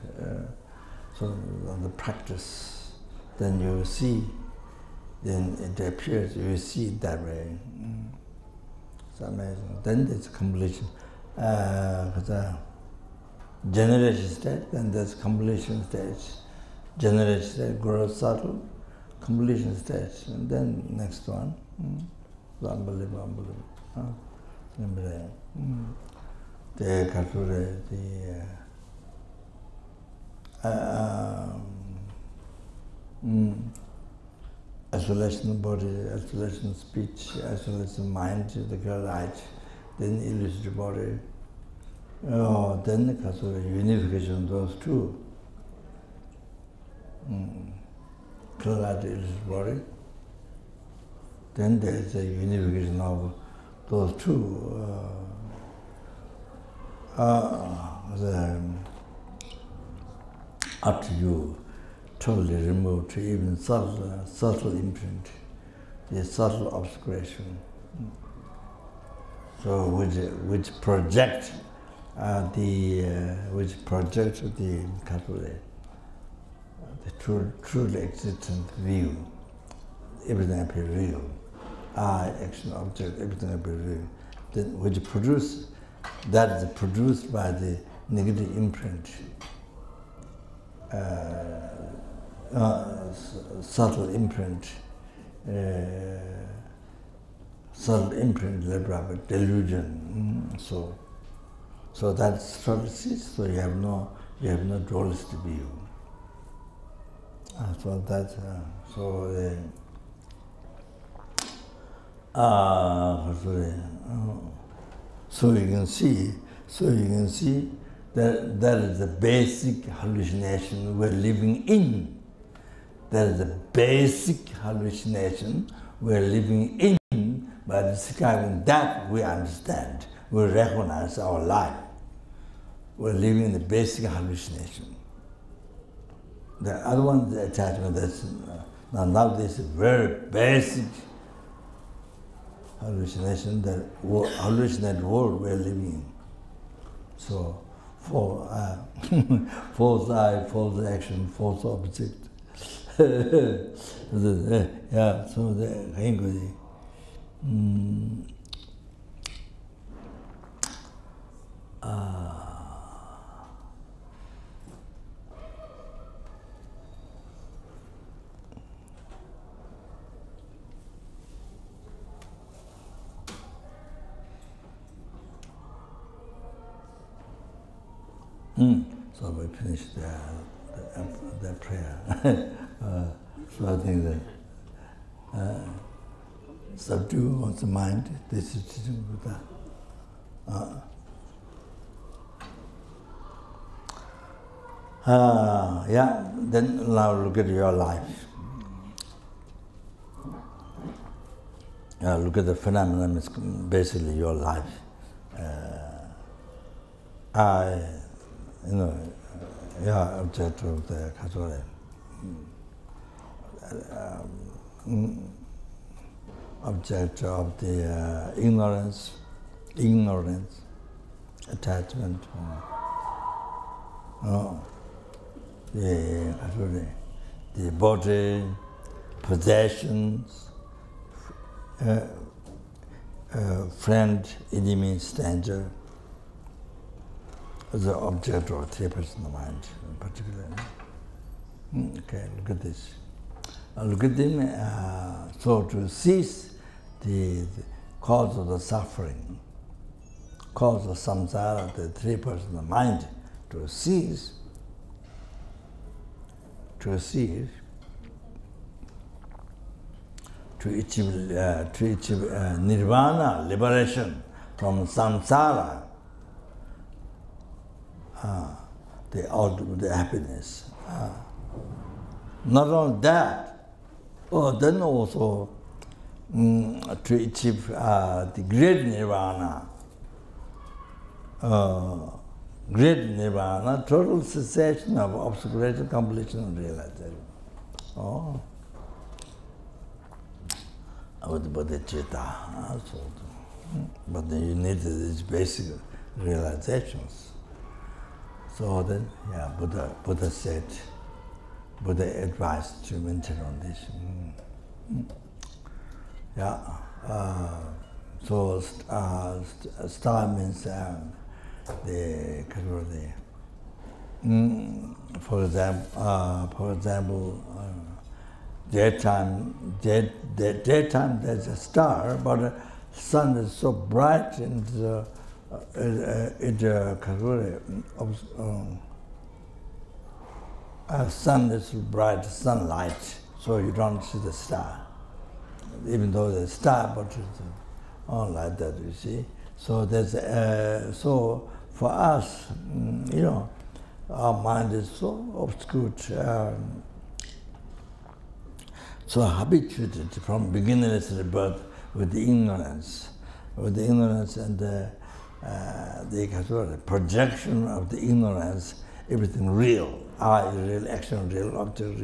So the practice, then you see, then it appears, you see it that way. It's amazing. Then there's completion. Generation stage, then there's completion stage. Generation stage, grows subtle, completion stage, and then next one. Unbelievable. The isolation of body, isolation of speech, isolation of mind, the light, then illusory body. Then the unification of those two. Light, illusory body. Then there's a unification of those two. After you totally remove even subtle imprint, the subtle obscuration, so which project the truly existent view. Everything appears real. Action, object, everything appears real. Then which produce, that is produced by the negative imprint. Subtle imprint, delusion. So that's strategies. So you have no dualistic view. So that so you can see that is the basic hallucination we're living in. That is the basic hallucination we're living in. By describing that, we understand, we recognize our life. We're living in the basic hallucination. The other one, the attachment, that's now this is very basic hallucination, that hallucinated world we're living in. So, false eye, false action, false object. Yeah, so the so we finished the prayer. So I think that subdue one's mind, this is teaching Buddha. Yeah, then now look at your life. Look at the phenomenon, it's basically your life. Object of the Khor, object of the ignorance, attachment, the body, possessions, friend, enemy, stranger, the object or three personal mind in particular. Okay, look at this. Look at them. So to cease the cause of the suffering, cause of samsara, the three personal mind, to cease, to achieve nirvana, liberation from samsara, the ultimate happiness. Not only that, then also to achieve the great nirvana, total cessation of obscuration, completion of realization. Oh, with bodhicitta also. But then you need these basic realizations. So then, yeah, Buddha said, Buddha advised to maintain on this. Yeah. So star means for example, daytime there's a star, but the sun is so bright and sun is bright sunlight, so you don't see the star. Even though there's a star, but it's all like that, you see. So there's so for us, our mind is so obscured, so habituated from beginningless rebirth with the ignorance and the projection of the ignorance, everything real, I real, action real, object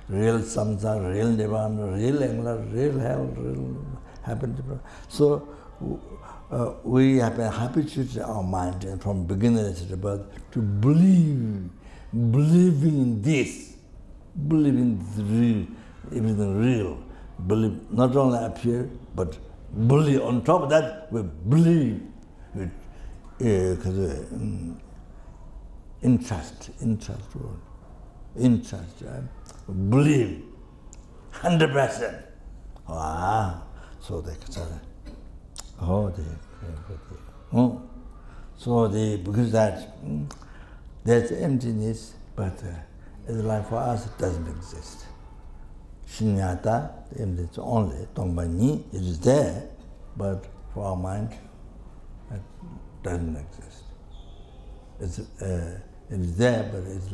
real samsara, real nirvana, real anger, real hell, real happiness. So we have habituated our mind from beginningless rebirth to believing in this, believing real, everything real. Believe not only appear, but believe. On top of that, we believe with interest, believe 100%. So they because that there's emptiness, but it's like for us it doesn't exist. Shinyata, the emptiness only, Tongbani, it is there, but for our mind it doesn't exist. It is there, but it's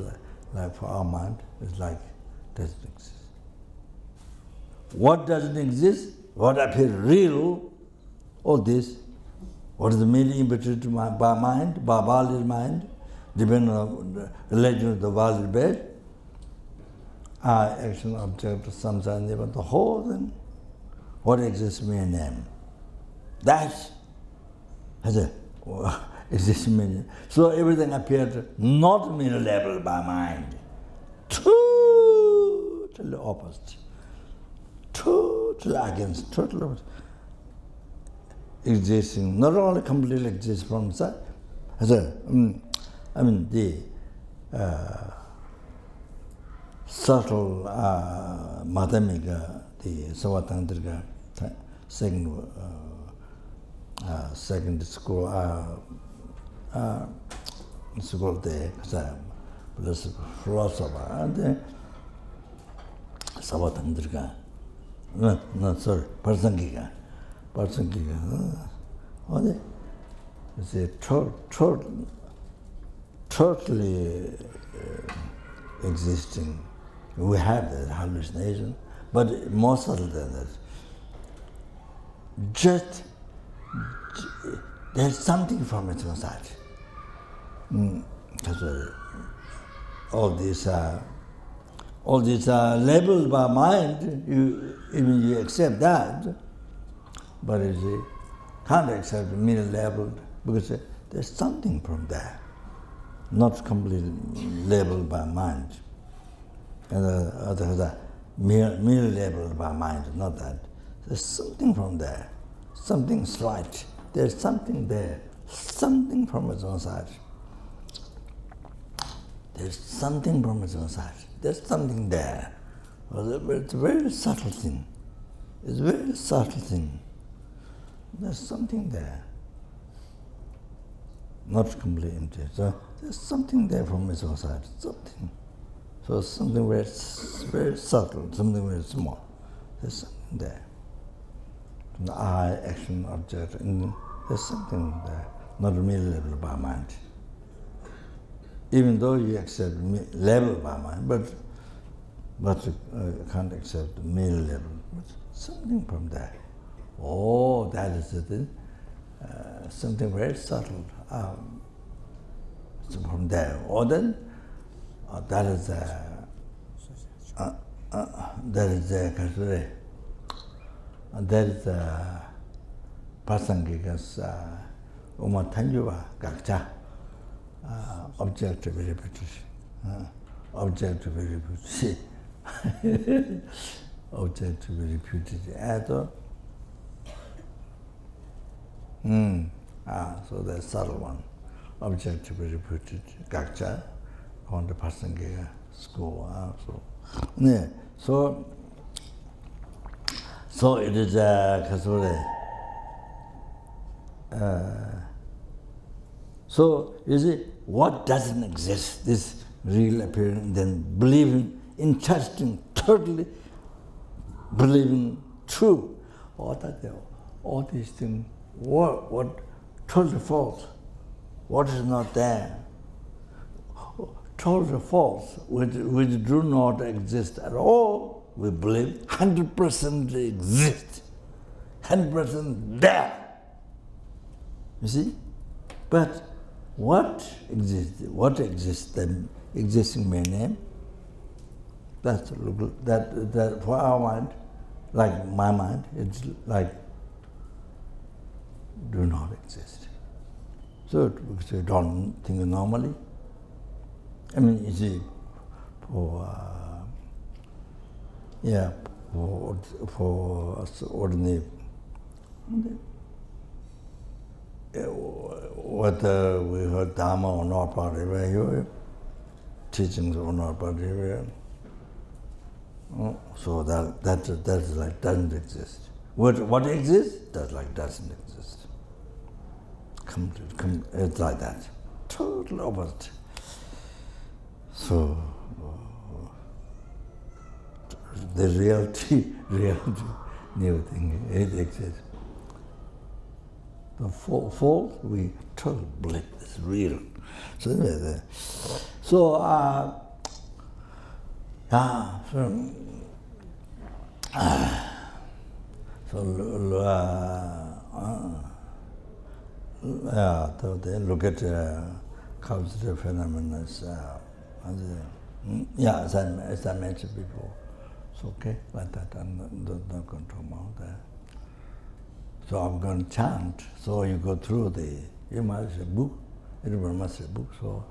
like for our mind, it's like it doesn't exist. What doesn't exist? What appears real? All this. What is the meaning interpreted by mind, by valid mind, depending on the religion of the valid bed? Action, object, samsara, nirvana, the whole thing. What exists mere name? That has a exists mere. So everything appeared not mere labeled by mind. Totally opposite. Totally against, totally opposite. Existing, not only completely exists from inside, the subtle Madhyamika, the Savatantrika, second school there, philosopher, and the Savatantrika, Parsangika. It's a totally existing. We have that hallucination, but more subtle than that. Just there's something from it inside. All these are labeled by mind. You accept that. But you can't accept mere labeled because there's something from there, not completely labeled by mind. And the other mere labeled by mind, not that. There's something from there, something slight. There's something there, something from its own side. There's something from its own side. There's something there. But it's a very subtle thing. It's a very subtle thing. there's something there. Not completely empty. So there's something there from its own side, something. So something very subtle, something very small. There's something there. From the eye, action, object, and there's something there, not merely labeled by mind. Even though you accept labeled by mind, but you can't accept merely labeled. But something from there. Oh, that is the thing. Something very subtle. So from there, or then that is Prasangikas Uma Tanjuva Gakcha objective repetition. Objective repetition. Objective repetition. So the subtle one. Objective repeated Gakcha on the Prasangiga school. So it is so you see, what doesn't exist, this real appearance, then believing, interesting, totally believing true. All these things, what totally false, what is not there, totally false, which do not exist at all, we believe 100% they exist, 100% there. You see? But what exists, the existing mere name, that for our mind, like my mind, it's like do not exist. So because we don't think normally. I mean, you see, for ordinary, whether we heard Dharma or not, whatever, teachings or not, whatever. So that is like doesn't exist. What exists, that like doesn't exist. It's like that. Total opposite. So the reality, new thing, it exists. The false, we totally believe it's real. So they look at causative phenomena as as I mentioned before. It's okay, like that. I'm not going to talk about that. So I'm going to chant. So you go through you must have a book. Everyone must have a book. So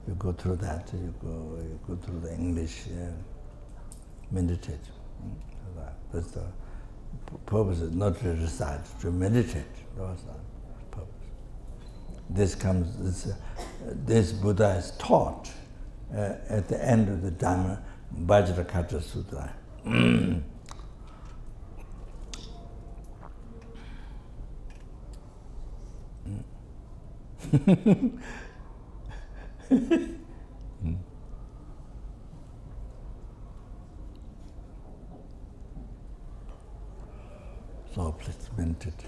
you go through that. You go through the English, meditate. That's the purpose. Is not to recite, to meditate. That's the purpose. This Buddha is taught at the end of the Dhamma Vajrakata Sutra. So please meditate.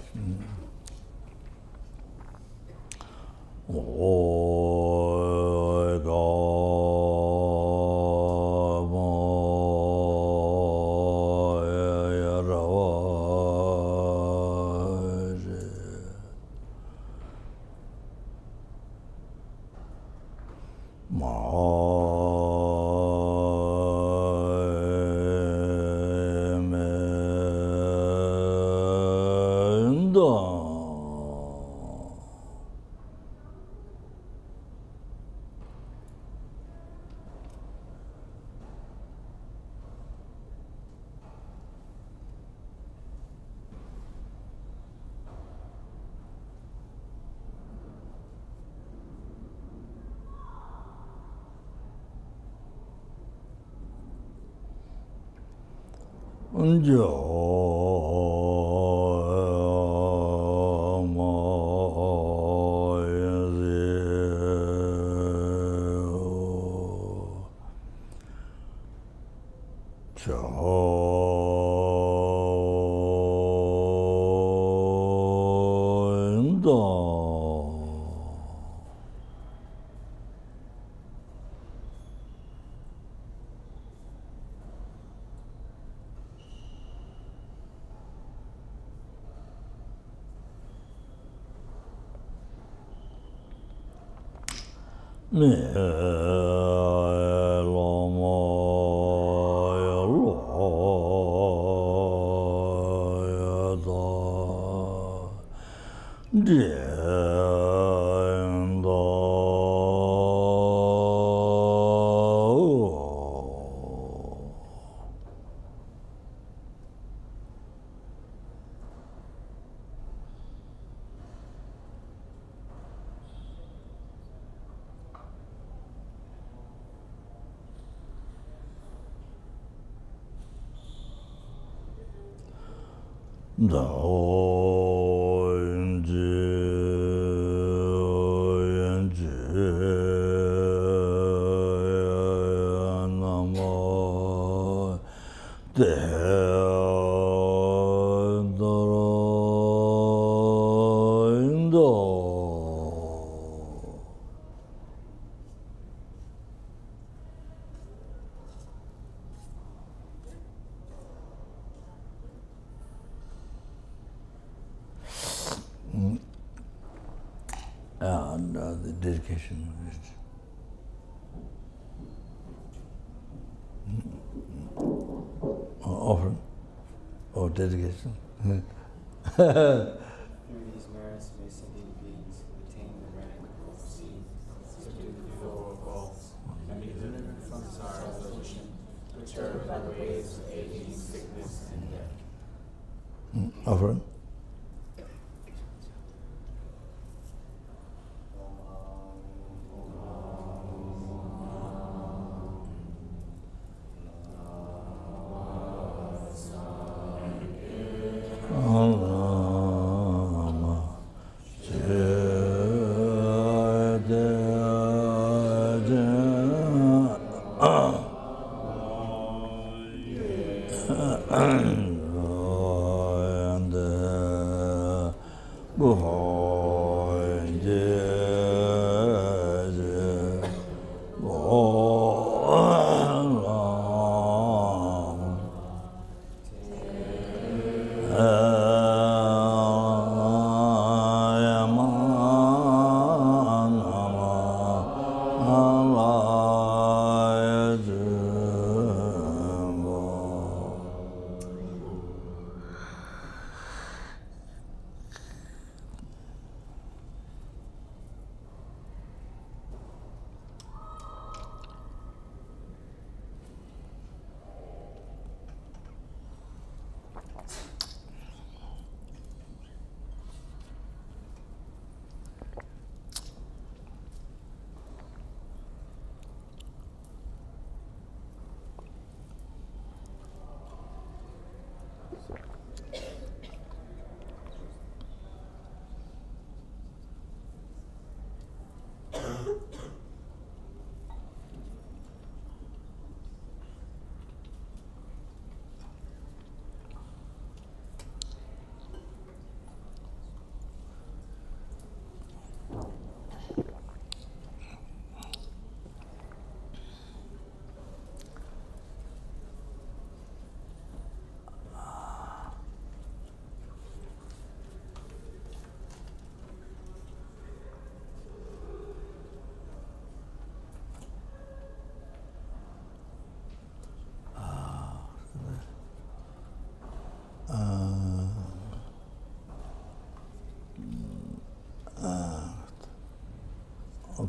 Unjo And the dedication is offering or dedication. Through these merits may sentient beings attain the rank of seeing, subdue the flow of faults, and be delivered from sorrow's ocean, perturbed by the waves of aging, sickness, and death. Offering.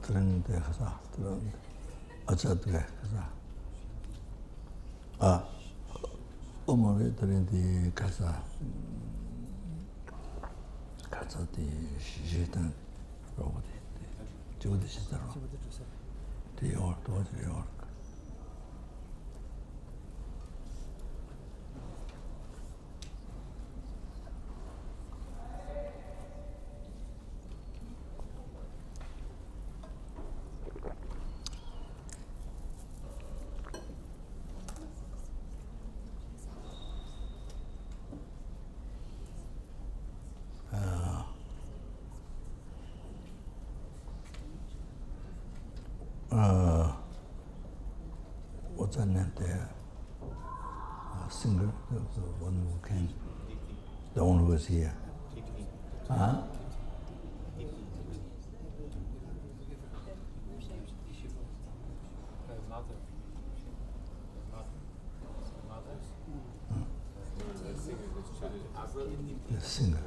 Trende kasa, trende, achatge kasa. Umore trende kasa, kasa di shitan, roboti, jodi shitaro, di orto, di orto. what's her name there? Singer, the one who came, the one who was here. Huh? The singer.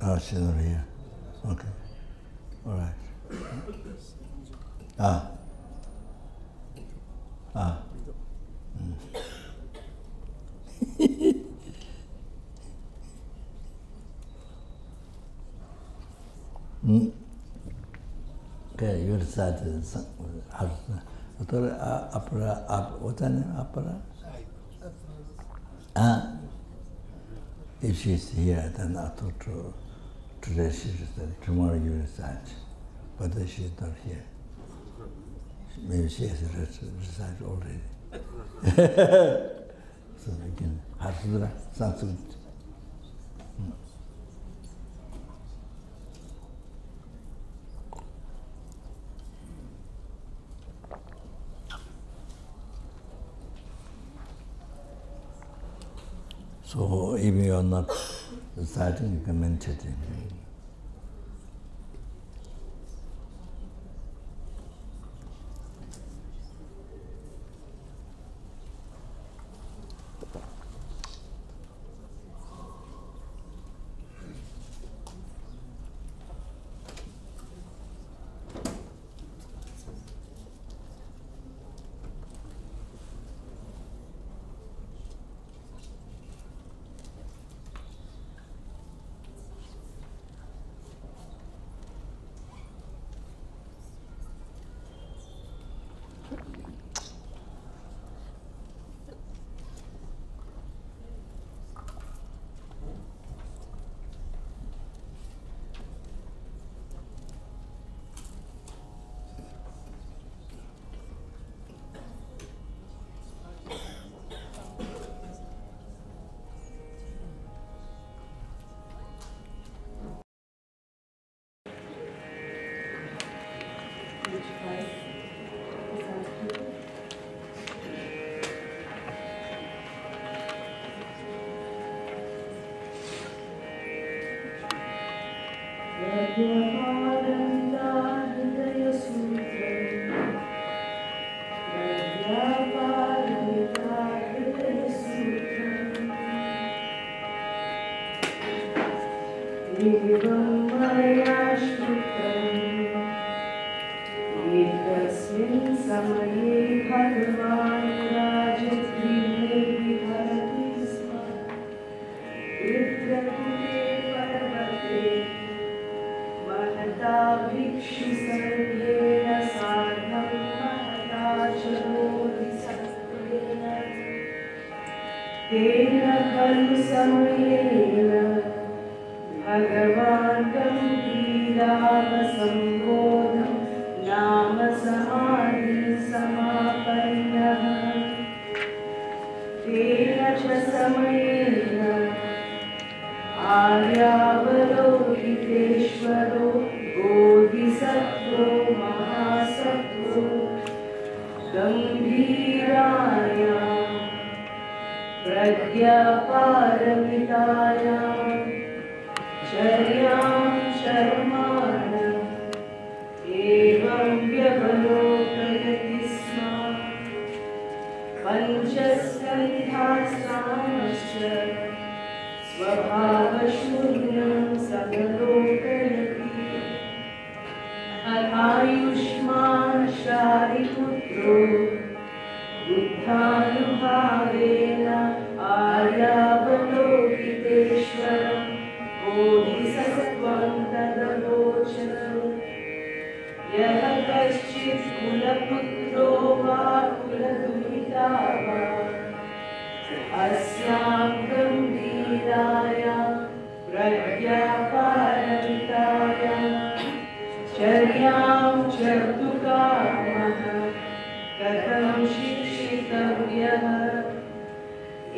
Oh, she's not here. Okay. All right. Okay, you decided what's her name? Apara? If she's here, then I thought today she said tomorrow you recite. But she's not here. Maybe she has recited already. So again, Harsudra, Sanskrit. So even you're not reciting, you can meditate.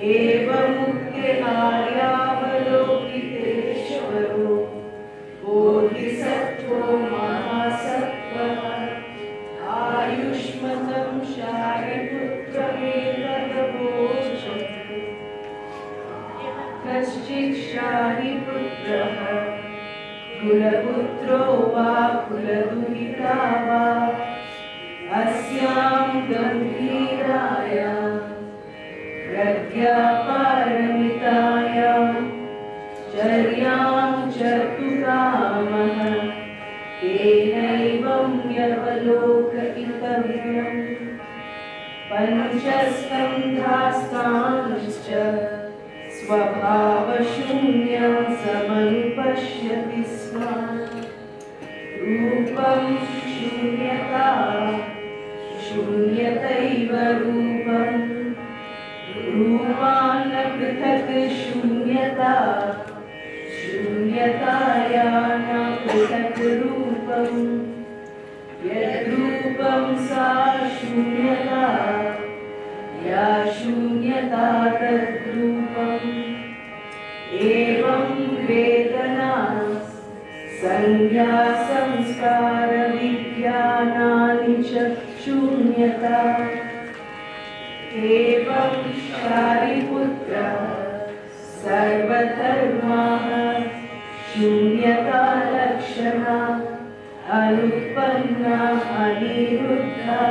एवमुक्ते आर्यावलोकितेश्वरो बोधिसत्त्वं कुलपुत्रो वा कुलदुहिता वा अस्यां गम्भीरायां प्रज्ञापारमितायां चर्यां चर्तु कामः तेनैवं व्यवलोकयितव्यम् पञ्चस्कन्धास्तांश्च स्वभावशून्यं समनुपश्यति स्म रूपं शून्यता शून्यतैव रूपं रूपान्न पृथक् शून्यता शून्यताया न पृथक् रूपं यद्रूपं सा शून्यता या शून्यता तद्रूपम् एवं वेदना संज्ञा संस्कार विज्ञानानि च शून्यता एवं शारिपुत्र सर्वधर्माः शून्यता लक्षणा अनुत्पन्ना अनिरुद्धा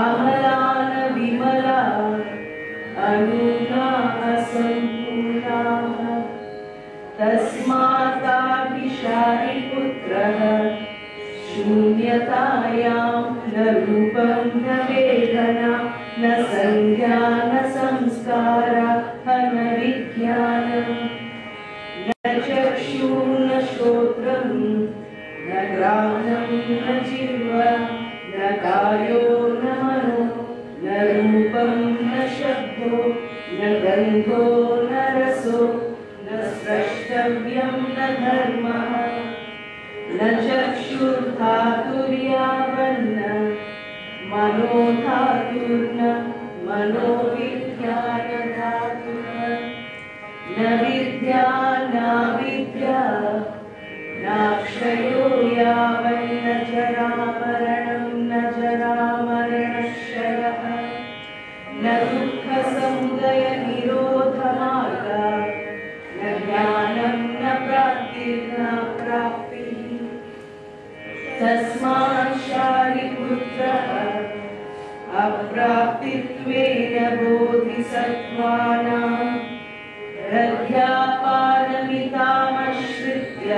अमलान विमला अनूना असम्पूर्णाः तस्मादाभिशारिपुत्रः शून्यतायां न रूपं न वेदना न संज्ञा न संस्कारः न विज्ञानम् न चक्षुर्न श्रोत्रं न घ्राणं न जिह्वा न कायो न मनो न रूपं न शब्दो न गन्धो न रसो न स्रष्टव्यं न धर्मः न चक्षुर्धातुर्यावन्न मनो धातुर्न मनोविज्ञानधातुः न विद्या नाविद्या नाक्षयो यावन्न जरामरणं न जरामरणक्षयः न दुःखसमुदयनिरोधमार्गः न ज्ञानं न प्राप्तिर्न प्राप्तिः तस्मात् शारिपुत्रः अप्राप्तित्वेन बोधिसत्त्वानां प्रज्ञापारमितामश्रित्य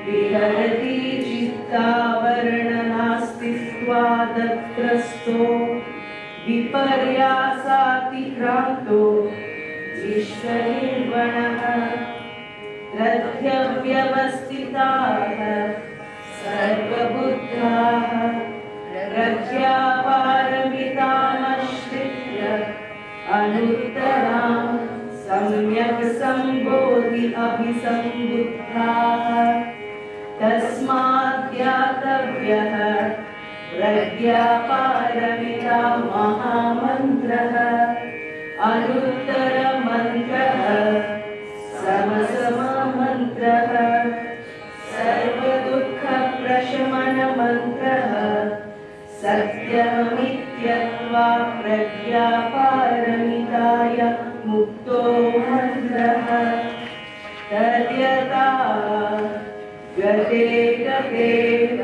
विहरति चित्तावरणनास्तित्वादत्रस्तो विपर्यासातिक्रान्तो विश्वनिर्वणः प्रत्यव्यवस्थिताः सर्वबुद्धाः प्रज्ञापारमितामश्रित्य अनुत्तरां सम्यक् सम्बोधि अभिसम्बुद्धाः तस्मात् ज्ञातव्यः प्रज्ञापारमिता महामन्त्रः अनुत्तरमन्त्रः समसममन्त्रः सर्वदुःखप्रशमनमन्त्रः सत्यमित्यत्वा प्रज्ञापारमिताय मुक्तो मन्त्रः तद्यथा गते गते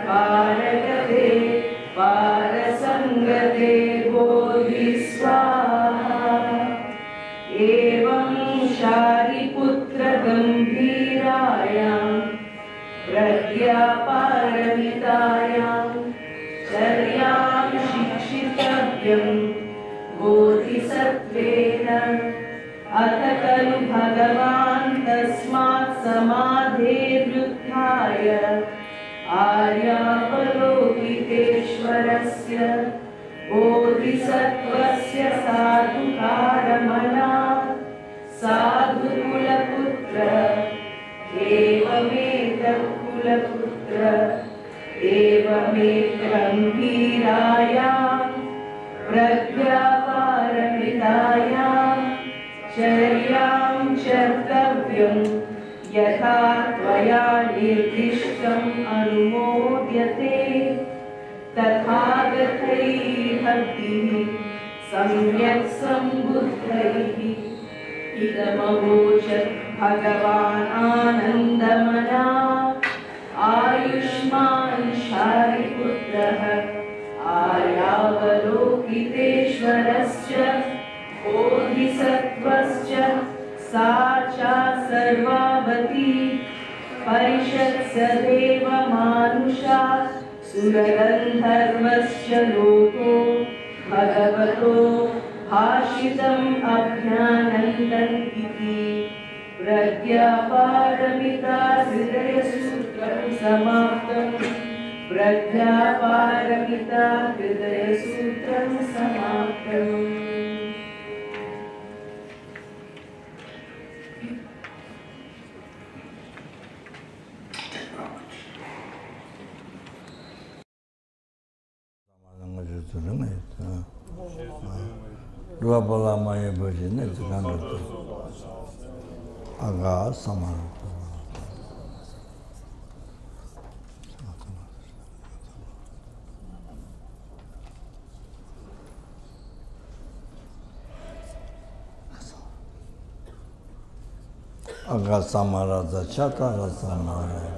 पारगते पारसङ्गते बोधिस्वाहा एवं शारिपुत्रगम्भीरायां प्रज्ञापारमितायां चर्यां शिक्षितव्यं बोधिसत्त्वेन अथ खलु भगवान् तस्मात् समाधेर्युत्थाय आर्यावलोकितेश्वरस्य बोधिसत्त्वस्य साधुकारमनात् साधुकुलपुत्र एवमेतत्कुलपुत्र एवमेतगम्भीरायां प्रज्ञापारमितायां चर्यां चर्तव्यं यथा त्वया निर्दिष्टम् अनुमोद्यते तथागतैः भक्तिः सम्यक् सम्बुद्धैः इदमवोचत् भगवान् आनन्दमना सर्वावती परिषत्स देवमानुषा सुरगन्धर्वश्च लोको भगवतो भाषितम् अभ्यानन्दन्ति प्रज्ञापारमिता हृदयसूत्रं समाप्तम् प्रज्ञापारमिता हृदयसूत्रं समाप्तम् Zopa Lama Rinpoche ne Tsong Aga Samara. Aga Samara the Chata Samara.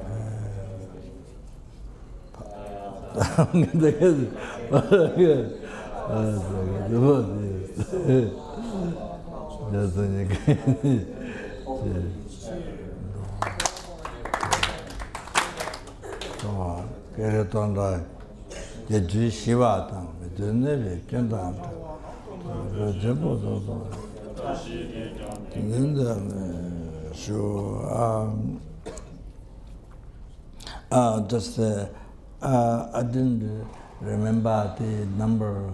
I didn't remember the number.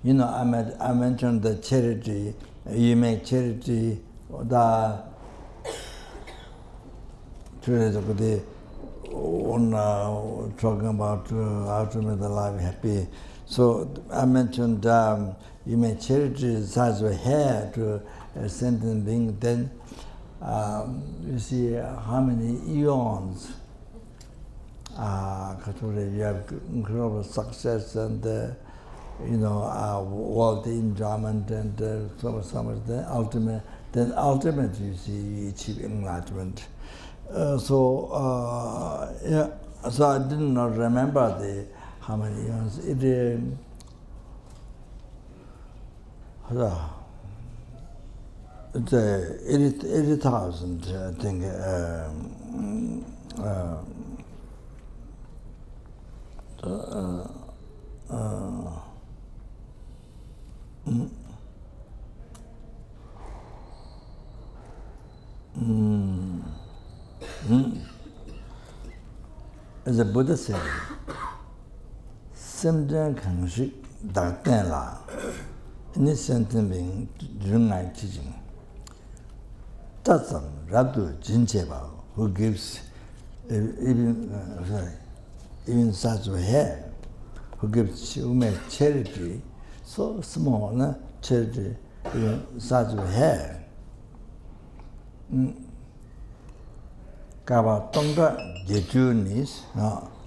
You know, I mentioned the charity. You make charity. The talking about how to make the life happy. So I mentioned you make charity the size of a hair to a sentient being. Then you see how many eons. You have incredible success and world enjoyment and so much. Then ultimate you see you achieve enlightenment. So I did not remember how many years it. It's 80,000, I think. As a Buddha said, Simjan Kangshik Dakten La, any sentient being, Jungai teaching. Tatsam Rabdu Jincheba, who gives even such a hair, who makes charity, so small, charity, even such a hair. Kaba Tonga Geju means,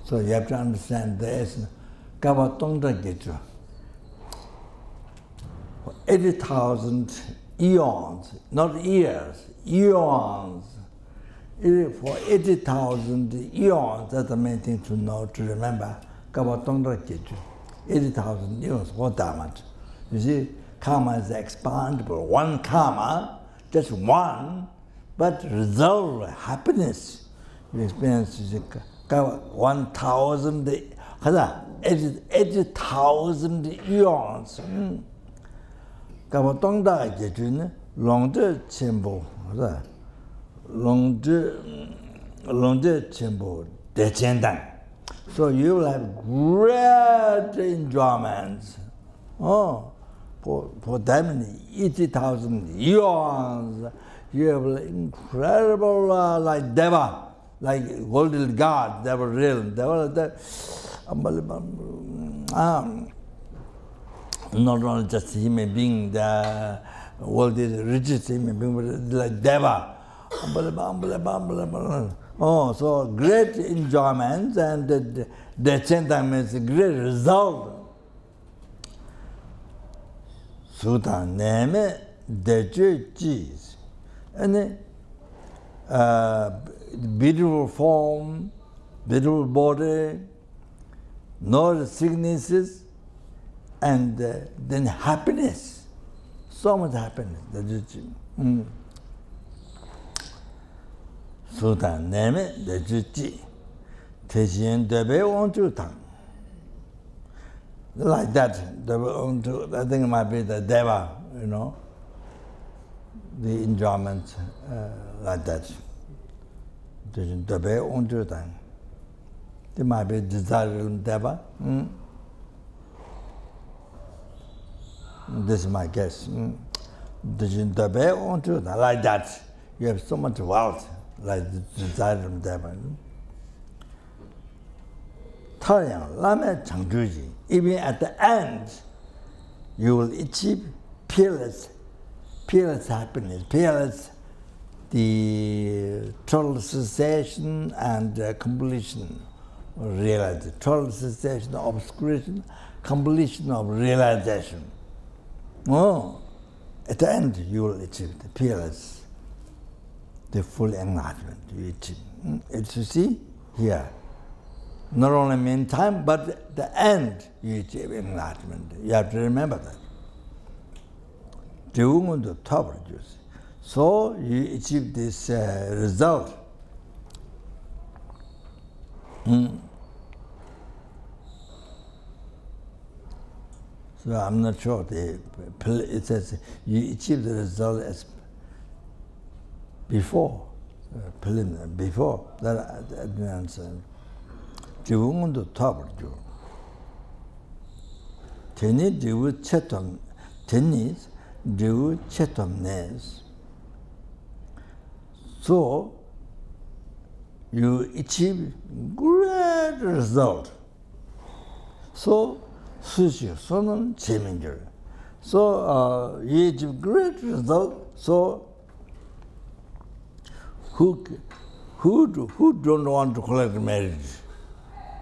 so you have to understand the essence. Kaba Tonga Geju. For 80,000 eons, not years, eons. For 80,000 eons, that's the main thing to know, to remember. Kaba Tonga Geju. 80,000 eons, what that much? You see, karma is expandable. One karma, just one, but resolve happiness. You experience 1,000, 80,000 eons. Kaba Tonga Geju, Longde Chenpo, Longde Chenpo, Dechendang. So you will have great enjoyments. For that many 80,000 eons, you have incredible like Deva, like golden god, Deva realm. Not only just human being, the world is the richest human being, but like Deva. So great enjoyments and the Chenta means a great result. Sutta name Deju Jis. And beautiful form, beautiful body, no sicknesses, and then happiness. So much happiness. Sudan name the Juji. Tejian Debe on to Tang. Like that, Debe on to, I think it might be the Deva, you know, the enjoyment like that. Tejian Debe on to Tang. There might be desire Deva. This is my guess. Tejian Debe on to Tang, like that. You have so much wealth, like the desire Deva. Even at the end, you will achieve peerless happiness, peerless the total cessation and completion of realization, total cessation of obscuration, completion of realization. Oh, at the end, you will achieve the peerless, the full enlightenment. You achieve. It's you see here. Not only meantime, but at the end, you achieve enlightenment. You have to remember that. So you achieve this result. So I'm not sure. It says you achieve the result as before, before. That I didn't answer. 지붕도 타버죠. 테니 지우 채톰 테니 지우 채톰네스. So you achieve great result. So 수시 소는 재민절. So you achieve great result. So who don't want to collect marriage?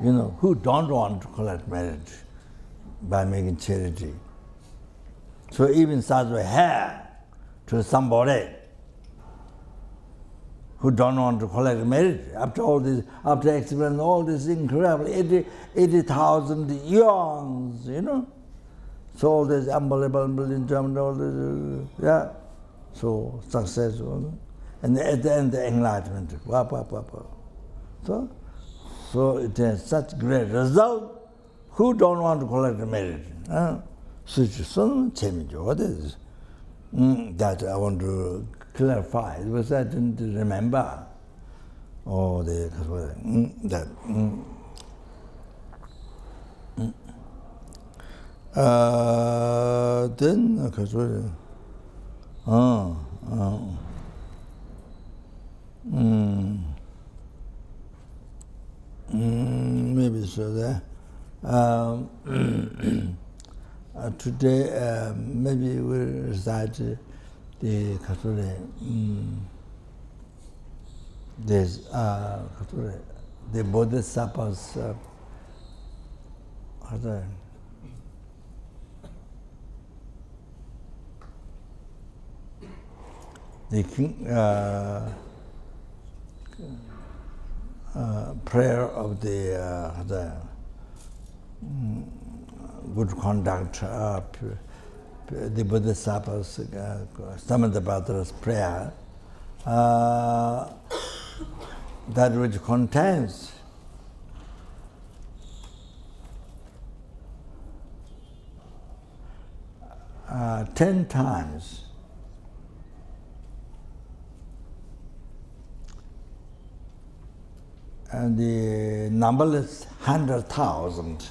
You know, who don't want to collect marriage by making charity? So even such a hair to somebody who don't want to collect marriage, after all this, after experiencing all this incredible 80,000 yuans, you know. So all this unbelievable in Germany, all this, yeah. So successful. And at the end, the enlightenment. So it has such great result. Who don't want to collect the merit? What is that I want to clarify because I didn't remember. Oh, that. Then maybe so there. Today, maybe we'll recite the there's the Bodhisattvas. The prayer of the good conduct, the Bodhisattvas, Samantabhadra's prayer, that which contains uh, 10 times and the numberless 100,000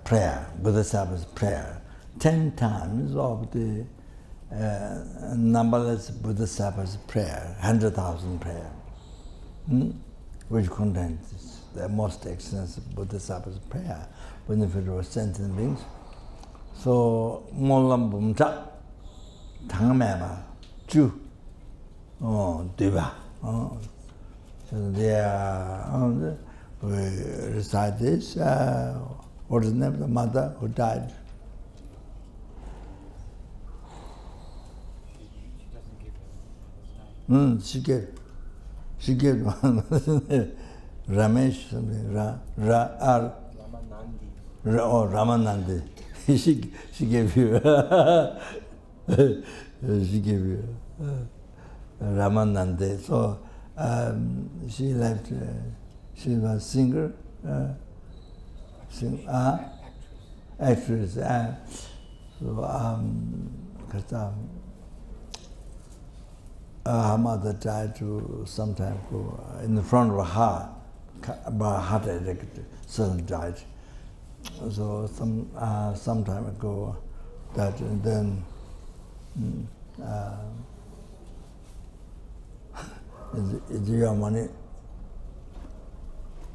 prayer, Bodhisattva's prayer, 10 times of the numberless Bodhisattva's prayer, 100,000 prayer, which contains the most extensive Bodhisattva's prayer, benefit of sentient beings. So, Molam Bumcha, Tangmema, Chu, Diva. So there, we recite this. What is the name of the mother who died? She gave one. Ramesh something. Ramanandi. She gave you. She gave you. Ramanandi. So She left. She was singer, actress. Her mother died some time ago. In the front of her, about heart attack, suddenly died. So some time ago, that, and then is your money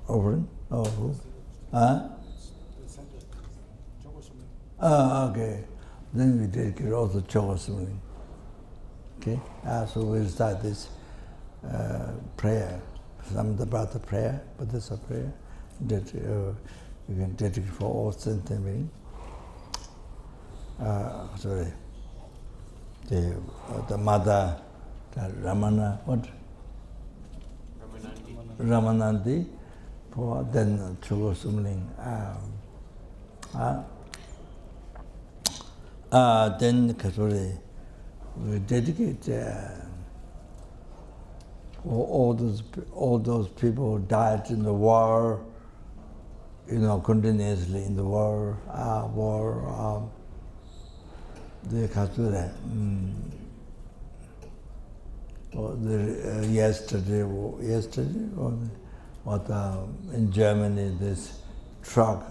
offering? Oh, who? Okay. Then we dedicate also Choe. Okay, so we'll start this prayer. Some about the prayer, but this is a prayer that you can dedicate for all sentient beings. The mother, Ramana, what? Ramanandi, for then Choe Sumling. Then we dedicate all those people who died in the war, continuously in the war, yesterday, in Germany, this truck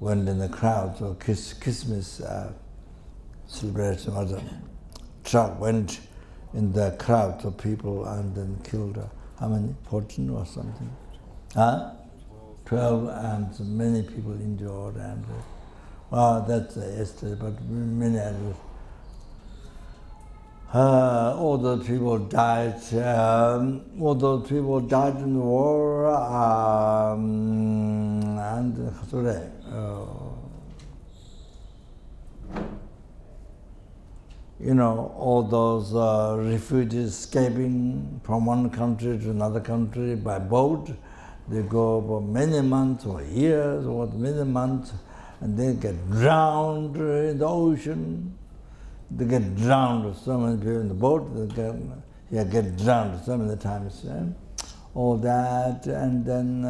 went in the crowd, so Christmas celebration was a truck went in the crowd of people and then killed how many? 14 or something? 12, and many people injured, and that's yesterday, but many others. All those people died. All those people died in the war, and today. All those refugees escaping from one country to another country by boat. They go for many months or years or many months, and they get drowned in the ocean. They get drowned, so many people in the boat, they get drowned so many times. All that, and then,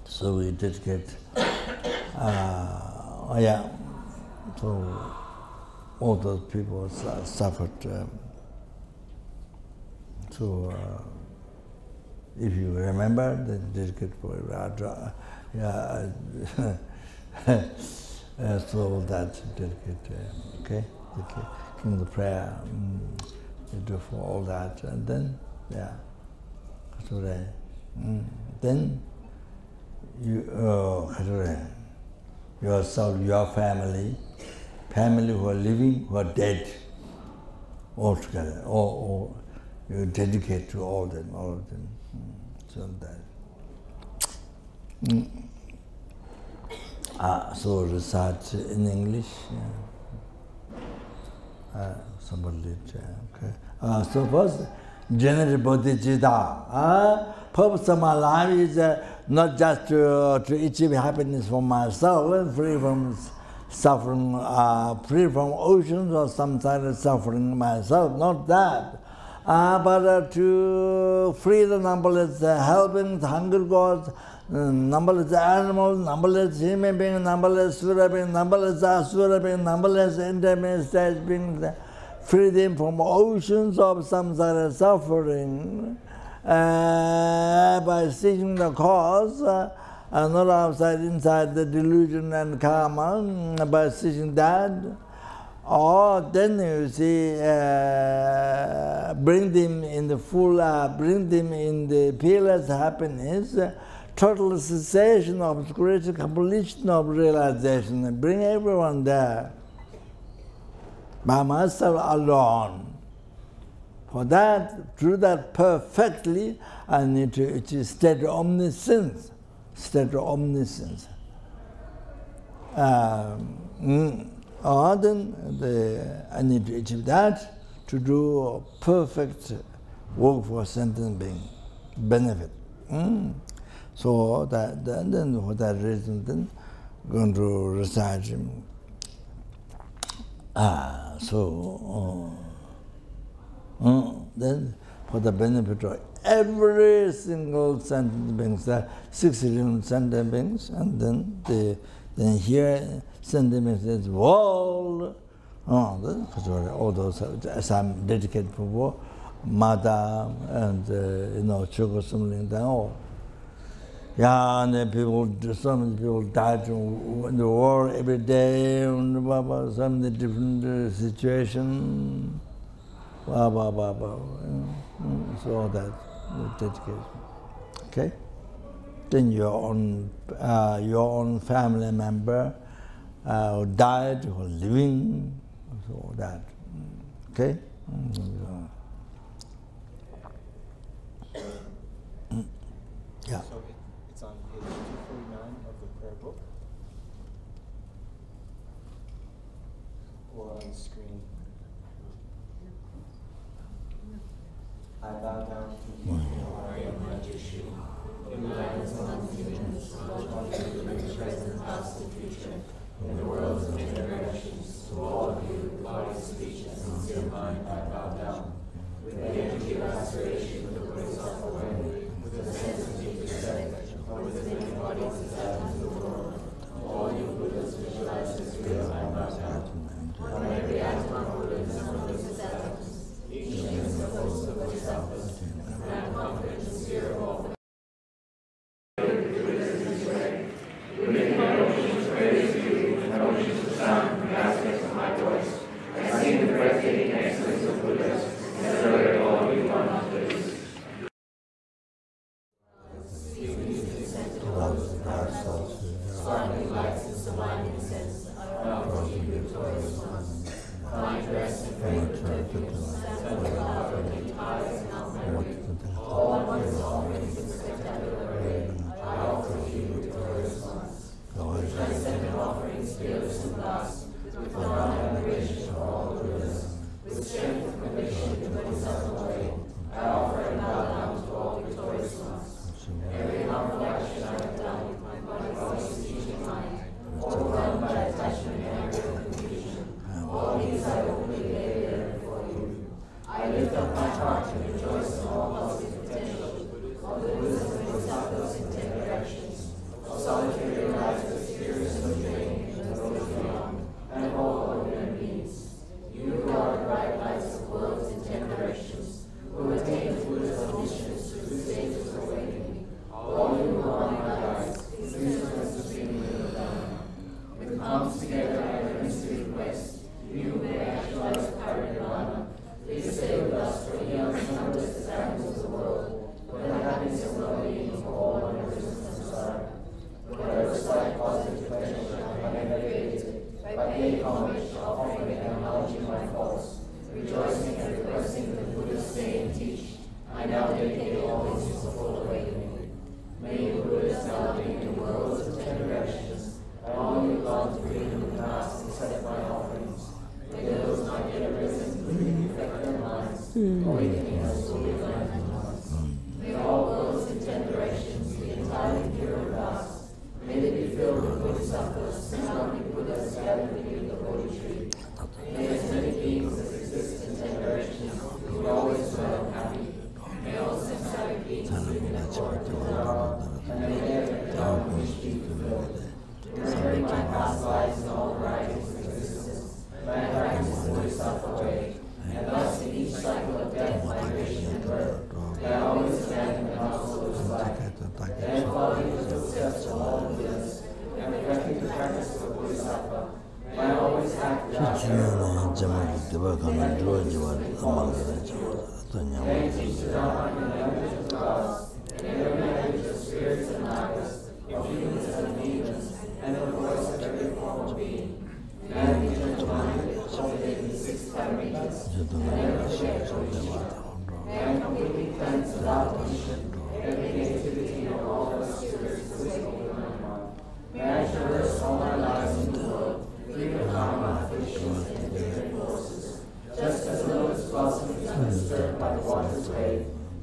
so we dedicate, so all those people suffered. So if you remember, then dedicate for so that dedicate, okay? In the prayer, you do for all that, and then, so then you, yourself, your family who are living, who are dead, all together, or you dedicate to all of them. So that. So recite in English. Somebody did, okay. So first, general bodhicitta. Purpose of my life is not just to achieve happiness for myself, free from suffering, free from oceans or some sort of suffering myself, not that. But to free the numberless helping the hunger gods, numberless animals, numberless human beings, numberless sura beings, numberless asura beings, numberless intermediate stage beings, free them from oceans of samsara suffering by seeking the cause, not outside, inside the delusion and karma, by seeking that. Or then you see, bring them in the full, bring them in the peerless happiness, total cessation of spiritual completion of realization, and bring everyone there. By myself alone. For that, through that perfectly, I need to achieve state of omniscience. State of omniscience. Then I need to achieve that to do perfect work for sentient being, benefit. So that then for that reason, then going to recite. Then, for the benefit of every single sentient beings, there are 6 trillion sentient beings, and then here sentient beings is world. All those, as I'm dedicated for Madam and Choe, Ling, and all. Yeah, and then so many people died in the war every day, and so many different situations. So all that dedication. Okay? Then your own family member who died or living, so all that. Okay? Yeah. So it's on page 249 of the prayer book, or on the screen. I bow down to you, I am Majesty, in the lands of humans, the present, past, and future, in the worlds of generations, to all of you, body, speech, and sincere mind, I bow down. With the energy of aspiration, with the voice of the way, with the sense of deep respect, or with the many bodies as atoms of the world, all you Buddhas visualize as real, I bow down. On every atom of Buddha is numberless as atoms, each thing is the host of bodhisattvas, and I am confident in the spirit of all.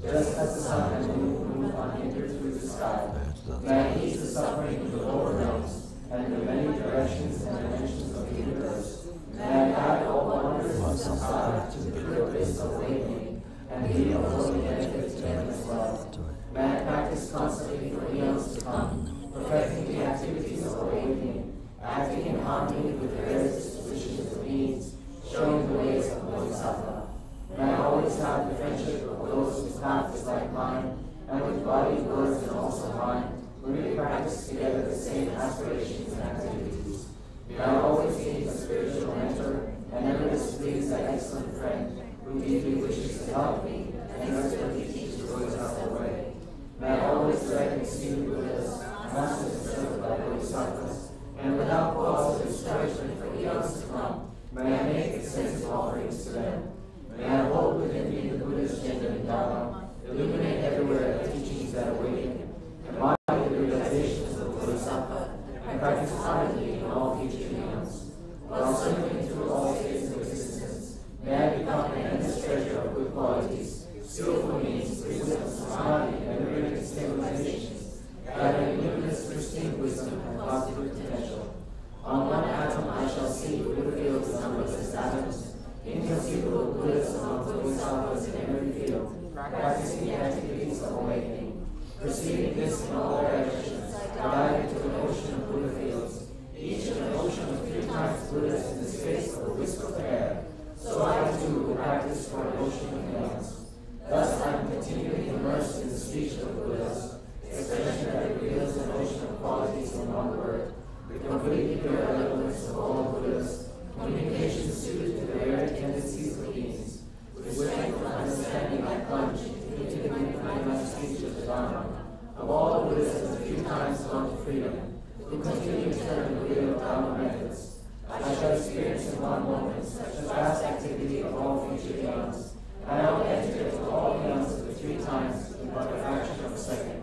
Just as the sun and moon move unhindered through the sky, man eats the suffering of the lower realms, and the many directions and dimensions of the universe. Man had all wonders and samsara to the pure bliss of awakening. and be of holy benefit to them as well. May I practice constantly for eons to come, perfecting the activities of awakening, acting in harmony with the various dispositions of beings, showing the ways of Bodhisattva. May I always have the friendship of those whose path is like mine, and with body, words, and also mind, we practice together the same aspirations and activities. May I always gain a spiritual mentor, and never displease that excellent friend who deeply wishes to help me and expertly teach the Bodhisattva way. May I always direct esteemed Buddhas, masters and served by Bodhisattvas, and without cause or discouragement for eons to come, may I make extensive offerings to them. May I hold within me the Buddha's genuine Dharma, illuminate everywhere the teachings that awaken, embody the realizations of the Bodhisattva, and practice ardently in all future eons. While circling through all states of existence, may I become an endless treasure of good qualities, skillful means, wisdom, samadhi, and liberating stabilizations, gathering luminous, pristine wisdom and positive potential. On one atom I shall see Buddha fields numberless as atoms, inconceivable Buddhas among Bodhisattvas in every field, practicing the activities of awakening. Perceiving this in all directions, I dive into an ocean of Buddha fields, each an ocean of 3 times Buddhas in the space of a wisp of air. So I too will practice for an ocean of eons. Thus I am continually immersed in the speech of the Buddhas, expression that reveals an ocean of qualities in one word, the completely pure eloquence of all Buddhas, communication suited to the varied tendencies of beings, with strength and understanding I plunge into the infinite speech of the Dharma, of all Buddhas a few times gone to freedom, who continue to turn the wheel of Dharma methods. I shall experience in one moment such a vast activity of all future eons, and I will enter into all eons of the 3 times in but a fraction of a second.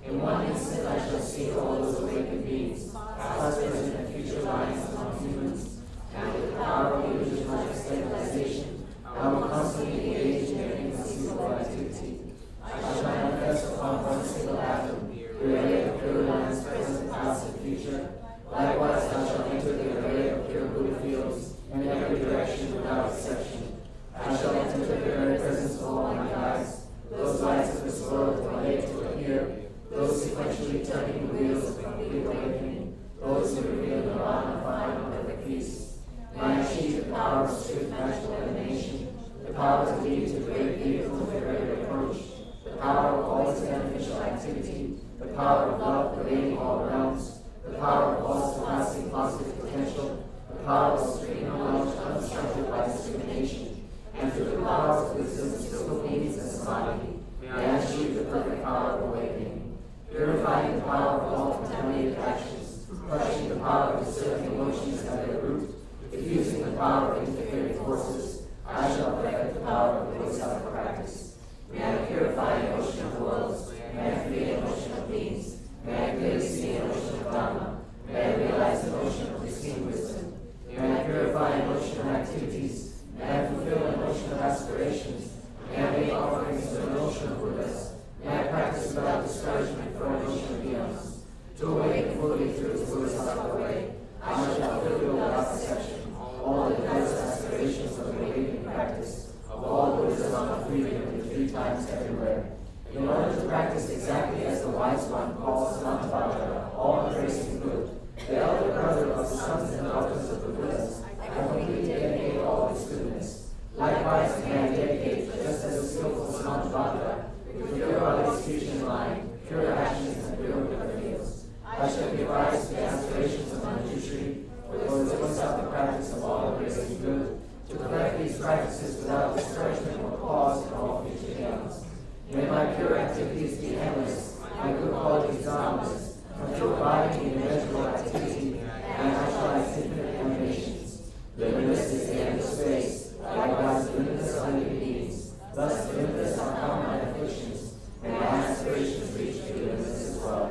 In one instant I shall see all those awakened beings, past, present, and future lives among humans, and with the power of illusion like stabilization, I will constantly engage in their inconceivable activity. I shall manifest upon one single atom the array of pure lands, present, past, and future. Likewise, I shall enter the array of pure Buddha fields in every direction without exception. I shall enter the very presence of all my guides, those lights of this world relate to appear, those sequentially turning the wheels of complete awakening, those who reveal Nirvana, final perfect peace. May I achieve the power of strict magical elimination, the power to lead to great vehicles of greater approach, the power of always beneficial activity, the power of love pervading all realms, the power of all surpassing positive potential, the power of supreme knowledge unobstructed by discrimination, and through the power of wisdom, skillful means, and samadhi, may I achieve the perfect power of awakening, purifying the power of all contaminated actions, crushing the power of disturbing emotions at their root, diffusing the power of interfering forces. I shall perfect the power of the Bodhisattva practice. May I purify an ocean of worlds, may I create an ocean of beings, may I clearly see an ocean of Dharma, may I realize an ocean of pristine wisdom, may I purify an ocean of activities, may I fulfill an ocean of aspirations, may I make offerings to an ocean of Buddhas, may I practice without discouragement for an ocean of eons. To awaken fully through the Bodhisattva way, I shall fulfill without exception all the diverse aspirations of the awakening practice, of all Buddhas on freedom in the 3 times everywhere. In order to practice exactly as the wise one calls Mantabhadra, all embracing good, the elder brother of the sons and daughters of the Buddhas, I completely dedicate all this goodness. Likewise, may I dedicate, just as a skillful Mantabhadra, with pure body, speech, and mind, pure actions, and pure Buddha fields. I shall give rise to the aspirations of Manjushri, for the Bodhisattva practice of all embracing good, to perfect these practices without discouragement or pause in all future eons. May my pure activities be endless, my good qualities boundless, until abiding in immeasurable activity, and I shall have infinite emanations. Limitless is the end of space, likewise limitless are living beings. Thus limitless are all my afflictions, and my aspirations reach to limitless as well.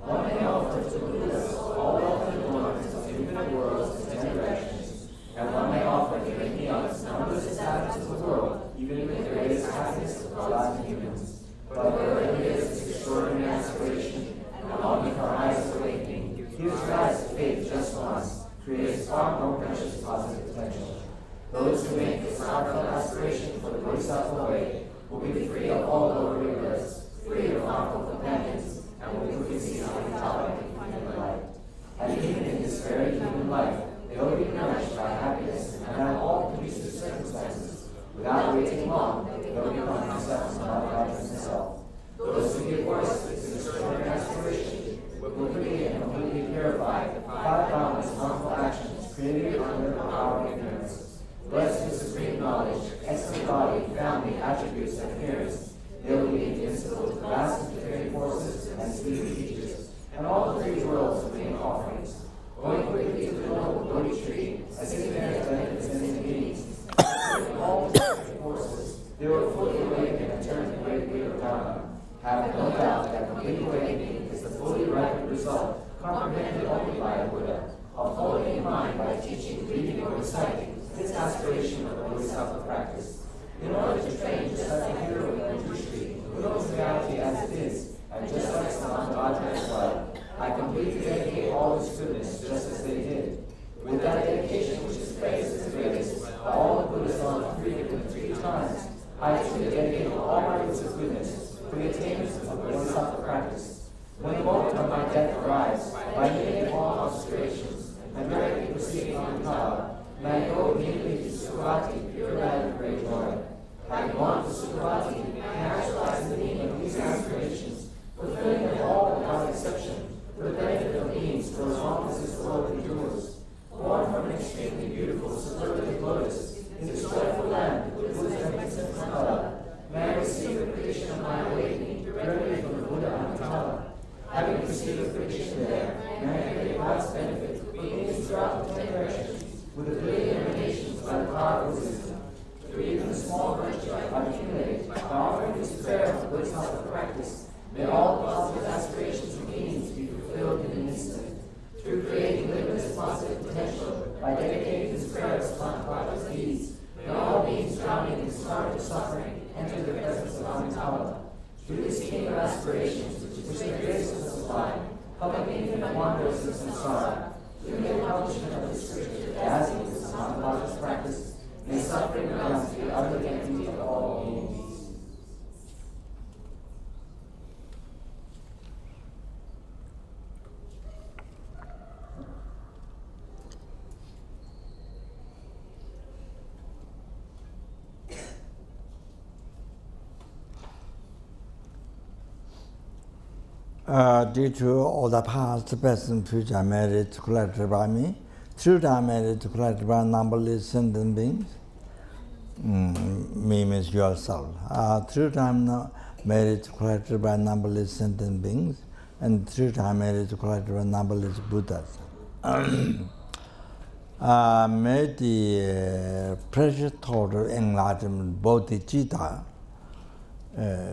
One may offer to Buddhas all wealth and ornaments of infinite worlds in 10 directions, and one may offer to eons numberless atoms of the world, even with the greatest happiness of gods and humans. But whoever hears this extraordinary aspiration and longing for highest awakening, gives rise to faith just once, creates far more precious positive potential. Those who make this heartfelt aspiration for the Bodhisattva way appearance. They will be invincible to vast interfering forces and speedy teachers, and all the three worlds will make offerings. Going quickly to the noble Bodhi tree, as if they are beneficent beings, and all the interfering forces, they will fully awaken and turn to the great wheel of Dharma. Have no doubt that complete awakening is the fully ripe result, comprehended only by a Buddha, of holding in mind by teaching, reading, or reciting this aspiration of the Bodhisattva practice. In order to train just like the hero in the tree, who knows reality as it is, and just like Samantabhadra as well, I completely dedicate all this goodness just as they did. With that dedication which is praised as the greatest, by all the Buddhas on the 3 times, I truly dedicate all my roots of goodness for the attainment of the Bodhisattva practice. When the moment of my death arrives, by meeting all obscurations, and directly proceeding on Khapa, may I go immediately to Sukhavati, pure land of great joy. Having gone to Sukhavati, may I actualize the meaning of these aspirations, fulfilling them all without exception, for the benefit of beings for as long as this world endures. Born from an extremely beautiful, superlative lotus, in this joyful land, with its magnificent Khapa, may I receive the prediction of my awakening directly from the Buddha Amitabha. Having received the prediction there, may I create God's benefit for beings throughout the 10 directions, with the brilliant emanations by the power of wisdom. Through even the small virtue I accumulate by offering this prayer of Bodhisattva practice, may all the positive aspirations of beings be fulfilled in an instant. Through creating limitless positive potential by dedicating this prayer to Samantabhadра's deeds, may all beings drowning in starved suffering enter the presence of Amitabha. Through this king of aspirations, which the greatest of the sublime, helping infinite wanderers in samsara, through the accomplishment of this scripture, as it is Samantabhadра's practice, may suffering grounds be utterly empty of all beings. Due to all the past, present, future merits collected by me, true time merits collected by numberless sentient beings, me means yourself. True time merits collected by numberless sentient beings, and true time merits collected by numberless Buddhas. May the precious thought of enlightenment, bodhicitta,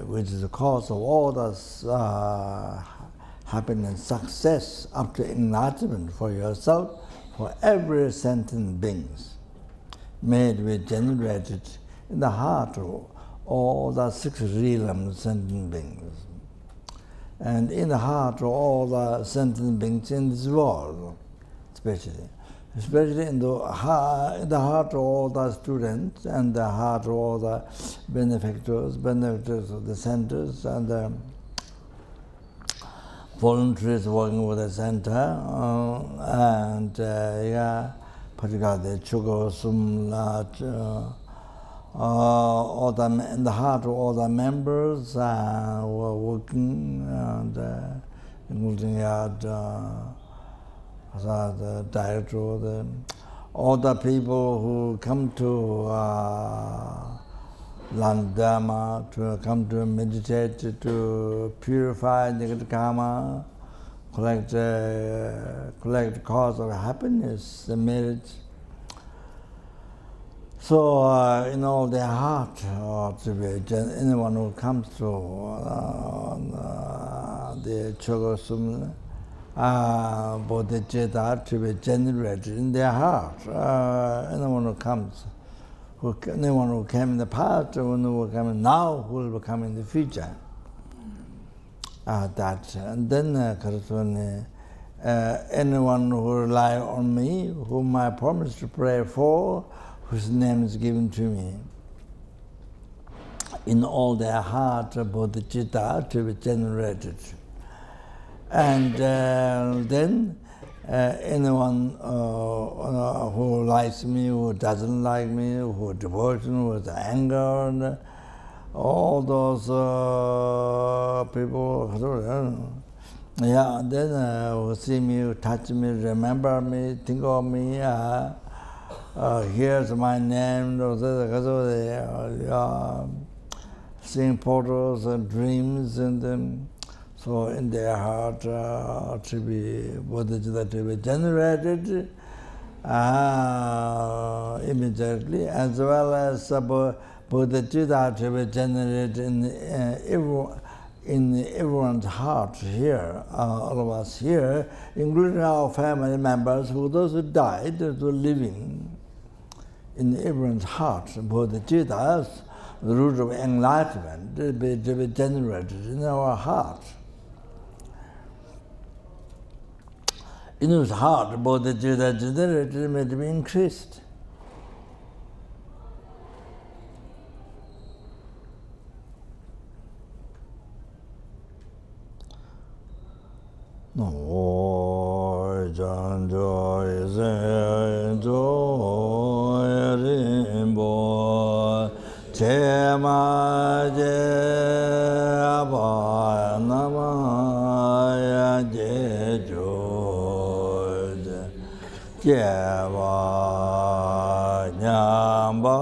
which is the cause of all the happiness, success up to enlightenment for yourself, for every sentient beings, may it be generated in the heart of all the 6 realms sentient beings, and in the heart of all the sentient beings in this world, especially in the heart of all the students and the heart of all the benefactors of the centers and the volunteers working with the center, and particularly the Choe, in the heart of all the members who are working, and including the director, all the people who come to learn Dharma, to come to meditate, to purify negative karma, collect cause of happiness, the merit. So in all their heart, to be anyone who comes to the Choe bodhicitta to be generated in their heart. Anyone who comes, anyone who came in the past, anyone who will come now, who will come in the future. That, and then correspondingly, anyone who relies on me, whom I promise to pray for, whose name is given to me, in all their heart, bodhicitta to be generated. And then anyone who likes me, who doesn't like me, who devotion, with anger, and all those people, then who see me, who touch me, remember me, think of me, here's my name, seeing photos and dreams, and so in their heart to be bodhicitta to be generated immediately, as well as bodhicitta to be generated in everyone's heart here, all of us here, including our family members, those who died, those who are living. In everyone's heart, bodhicitta, the root of enlightenment, to be generated in our heart. In whose heart, bodhicitta generated may be increased. No, John Joy, Joy, Rinpoche, Chema, Jeba, Namaya, Jejo, Jeba, Nyamba,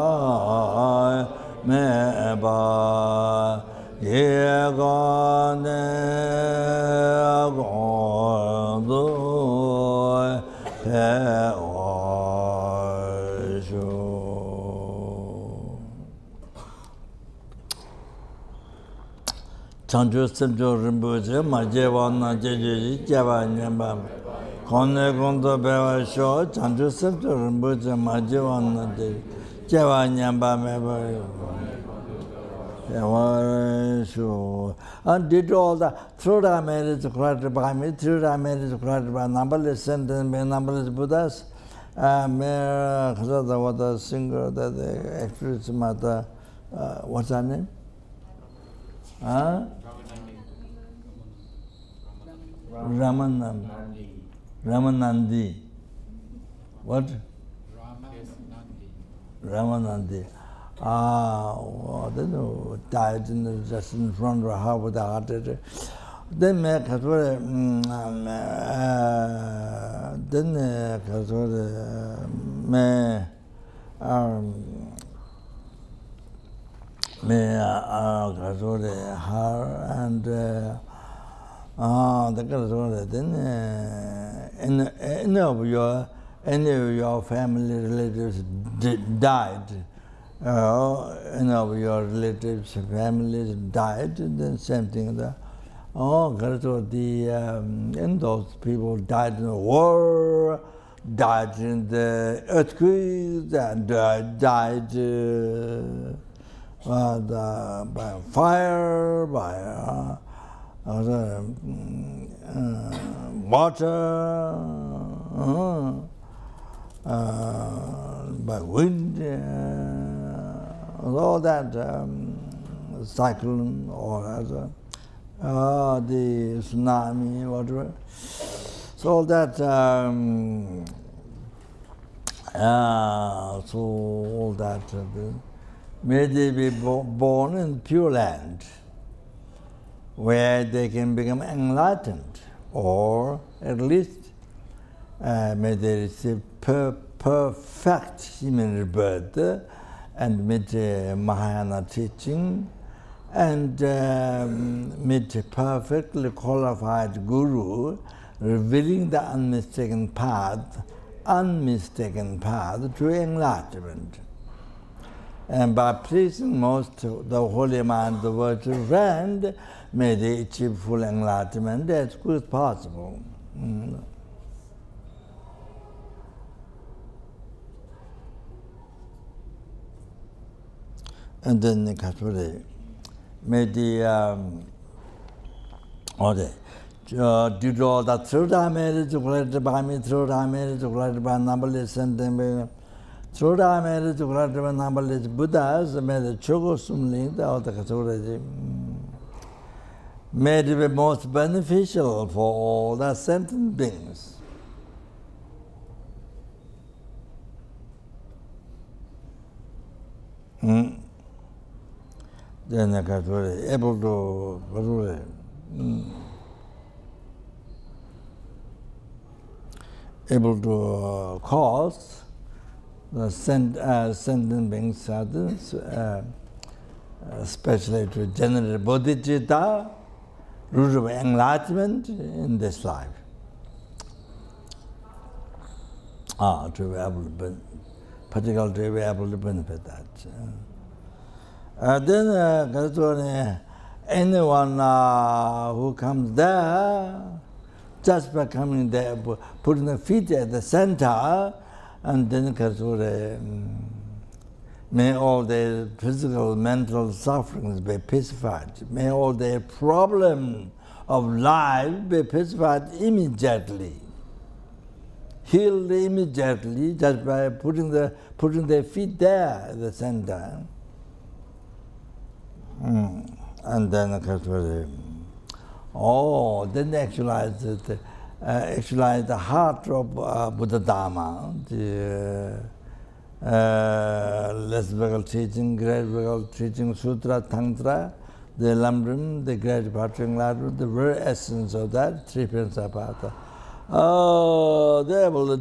Meba, Yegane, Chanchu Semcho Rinpoche, Majewana Jeji, Java Nyamba, Kone Kondo Bewa Sho, Chanchu Semcho Rinpoche, Majewana Jeji, Java Nyamba Meba. And did all that through the marriage created by me, through the marriage created by numberless sentences, numberless Buddhas. Mayor Khazada was a singer, that the actress mother, what's her name? Ramanandi. What? Ramanandi. Then died just in front of her with the heart attack. Then her and then any of your family relatives died. Any of your relatives, families died, and then same thing. And those people died in the war, died in the earthquakes, and died by fire, by water, by wind, all that cyclone or other, the tsunami, whatever. So all that, may they be born in Pure Land, where they can become enlightened, or at least may they receive perfect human rebirth and meet Mahayana teaching, and meet a perfectly qualified guru, revealing the unmistaken path to enlightenment. And by pleasing most the holy mind, the virtual friend, may they achieve full enlightenment as quick as possible. And then the Catholic may the due to all that through the marriage created by me, through the marriage created by numberless and through the marriage created by numberless Buddhas, may the Choe Ling, the Catholic, may it be most beneficial for all the sentient beings. Then the Catholic able to cause the sentient beings especially to generate bodhicitta, root of enlightenment in this life. To be able to, particularly to be able to benefit that. Then anyone who comes there, just by coming there, putting the feet at the center, and then may all their physical, mental sufferings be pacified. May all their problems of life be pacified immediately. Healed immediately just by putting their feet there at the center. And then then they actualize the heart of Buddha Dharma, the less vehicle teaching, great vehicle teaching, Sutra, Tantra, the Lamrim, the great Patrick Ladru, the very essence of that, three principles. They're able to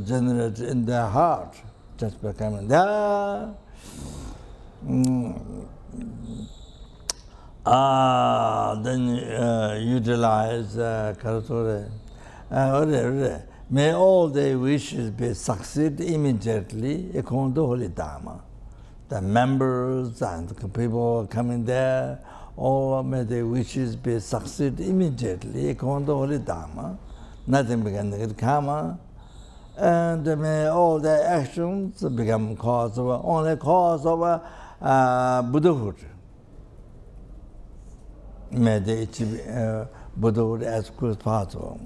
generate in their heart, just by coming there. Then utilize may all their wishes be succeed immediately according to Holy Dharma. The members and the people coming there, all may their wishes be succeed immediately according to Holy Dharma. Nothing began to get karma. And may all their actions become only cause of Buddhahood. May they achieve Buddhahood as quick as possible.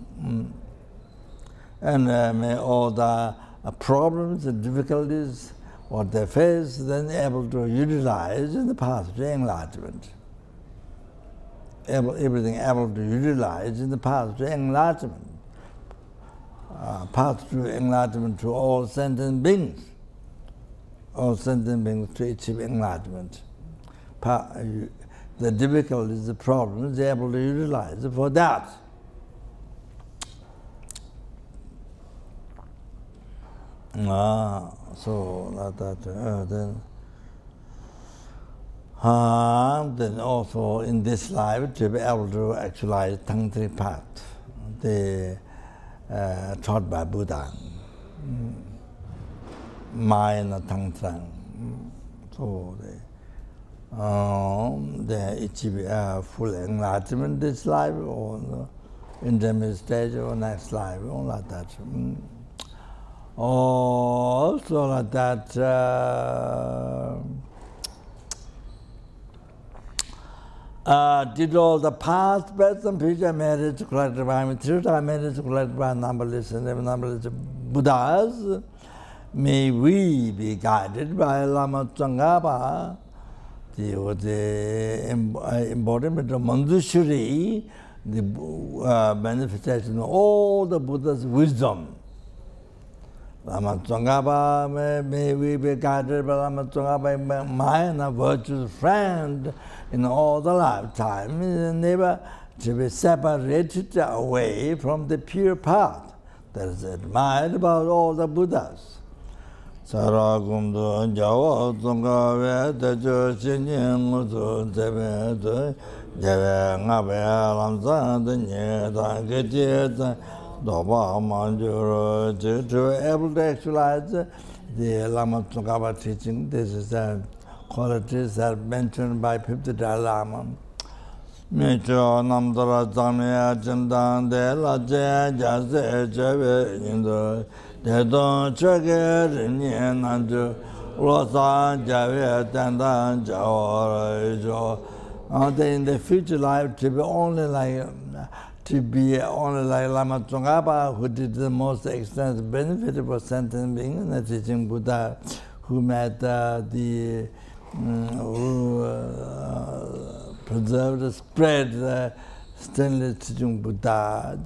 And may all the problems and difficulties what they face, then able to utilize in the path to enlightenment. Everything able to utilize in the path to enlightenment. Path to enlightenment to all sentient beings. All sentient beings to achieve enlightenment. The difficulties, the problems, they're able to utilize for that. So like that. Then also in this life to be able to actualize tantric path, taught by Buddha, Maya Tantra. So they achieve full enlightenment this life, or intermediate stage, or next life, all like that. Also like that, did all the past, present, and future merits collected by three-time merits collected by numberless and numberless Buddhas, may we be guided by Lama Tsongkhapa, the embodiment of Manjushri, the manifestation of all the Buddha's wisdom. Lama Tsongkhapa, may we be guided by Lama Tsongkhapa, my virtuous friend in all the lifetime, never to be separated away from the pure path that is admired about all the Buddhas. Sarakumdu Jawa Tsongkhapa, Tejo Shinyin Mutu Tebe, Jeve Ngabe Lamsa, Denye, Tanketie, Doba Manjuro, to able to actualize the Lama Tsongkhapa teaching. This is the qualities that are mentioned by 50 Dalai Lama. Micho Namdara Zamya Chindan de la Jase Cheve Indo, Dedon Chege Rinyen Nanju, Rosa Jave Tandan Jawara. In the future life, to be only like Lama Tsongkhapa, who did the most extensive benefit for sentient beings, and the teaching Buddha, who met who preserved, spread the stainless teaching Buddha.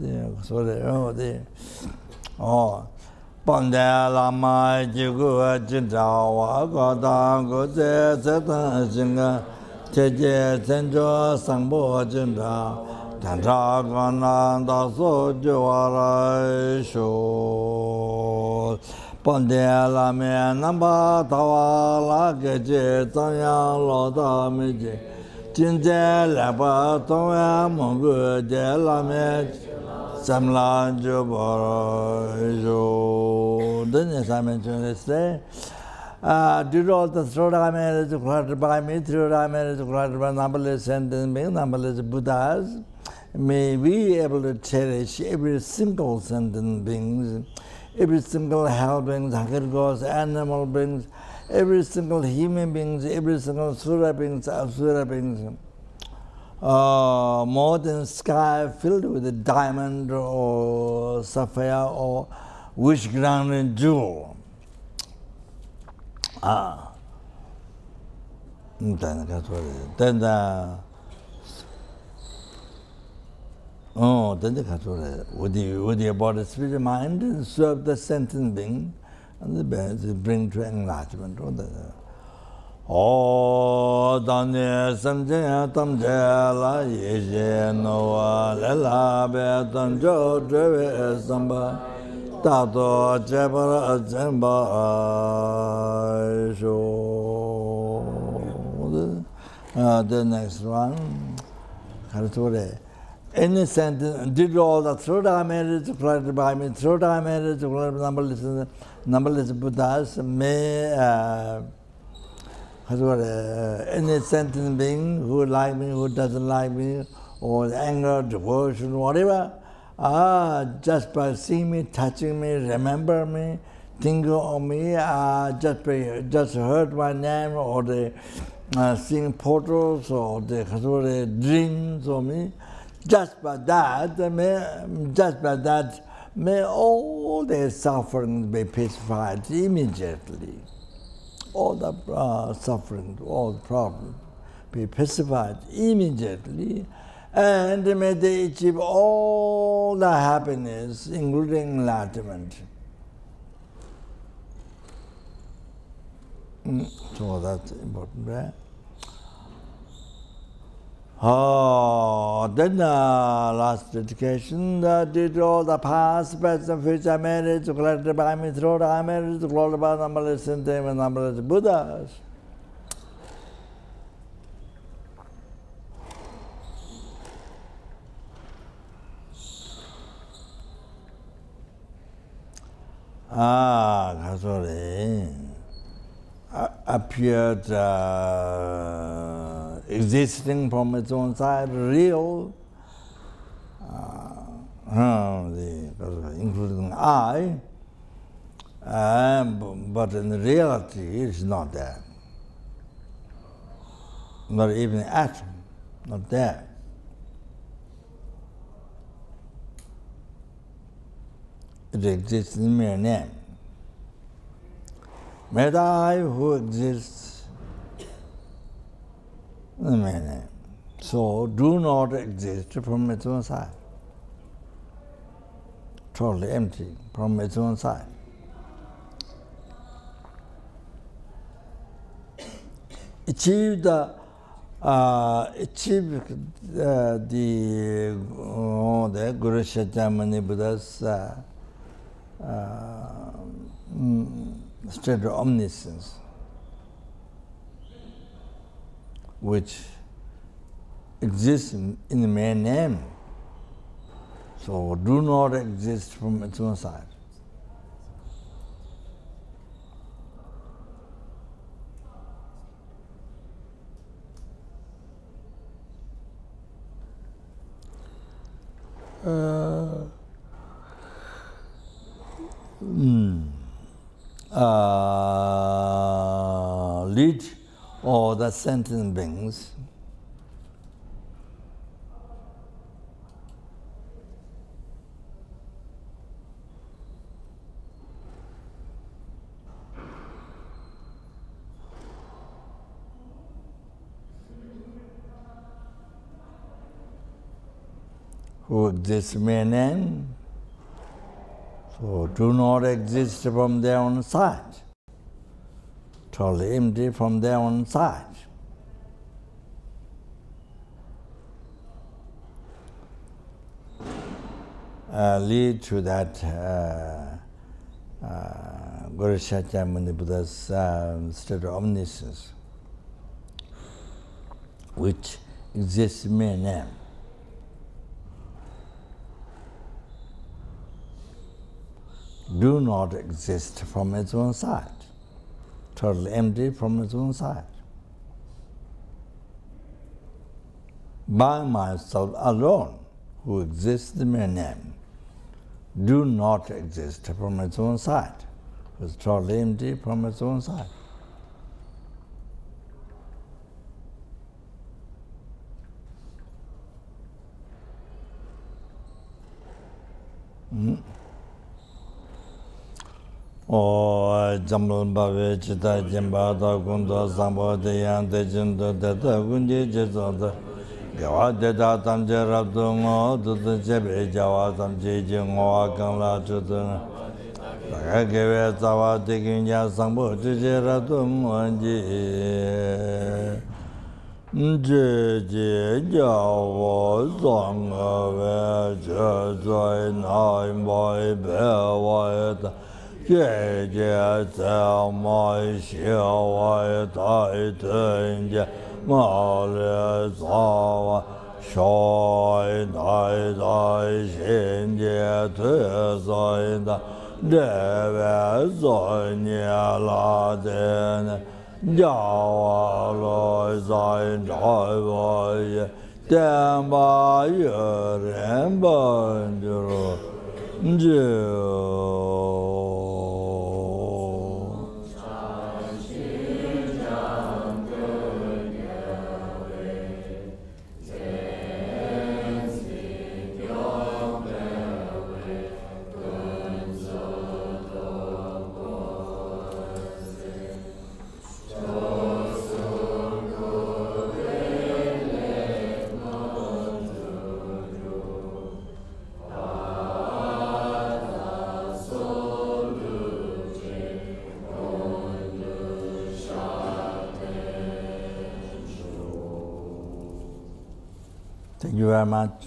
Pandya Lama Jigu Jinjawa Godang Goze Zetan Jinga Teje Tenjo Sangbo Jinja Tantra Gana Daso Jawara Sho Ponde Lama Namba Tawala Gaje Tanya Loda Miji Jinja Lapa Toya Mungu De Lama Samla Jubaro. Then, as I mentioned yesterday, did all the throat I made to clutter by me, through I made to clutter by numberless sentence being numberless Buddhas, may we be able to cherish every single sentient beings, every single hell beings, Hakirgos, animal beings, every single human beings, every single Sura beings, Asura beings, more than sky filled with a diamond or sapphire or wish-granted jewel. Then with your body, spirit, mind, and serve the sentient being, and the best bring to enlightenment. Oh, Danya Samjaya Tamjala Yeje Noa Lela Betanjo Dreve Samba Tato Jabara Jamba the next one. Any sentence, did all the throat I made to clarify by me, throat I made to clarify numberless Buddhas may any sentient being who like me, who doesn't like me, or anger, devotion, whatever, just by seeing me, touching me, remember me, think of me, just heard my name, or they seeing portals, or they dreams of me, just by that, may all their sufferings be pacified immediately. All the suffering, all the problems be pacified immediately, and may they achieve all the happiness, including enlightenment. So that's important, right? Then last dedication, did all the past, present, future marriage to clarify me through the marriage to glorify numberless and numberless Buddhas. Sorry. Appeared existing from its own side, real, including I, but in reality it's not there. Not even atom, not there. It exists in mere name. May the I who exists in mere name. So do not exist from its own side. Totally empty from its own side. Achieve the Guru Shakyamuni Buddha's state of omniscience, which exists in the mere name. So do not exist from its own side. Lead all the sentient beings who exist in mere name, so do not exist from their own side. Totally empty from their own side. Lead to that Guru Shakyamuni Buddha's state of omniscience, which exists in mere name. Do not exist from its own side, totally empty from its own side. By myself alone, who exists in mere name, do not exist from its own side. It's totally empty from its own side. O Jambal Bave Chita Jimbada Gunda Sambo Deyan Dejindo Deta Gundi Jizonda Gawa Deta Tamje Rabdungo Dudu Jebe Jawa Tamje Jingo Akangla Chudun Gave Zawa Diginya Sambo Jije Rabdungo Jiji Jawa Zonga Ve Jezoi Nai Moi Bewai Jie Jie Zao Mai Xiao Wai Tai Ten Jie Ma Le Zawa Shoi Dai Dai Xin Jie Tue Zoi Da De Ve Zoi Nie La Den Jiao Loi Zai Zai Wai Den Ba Yu Ren Ban Juru Jiu Thank you very much.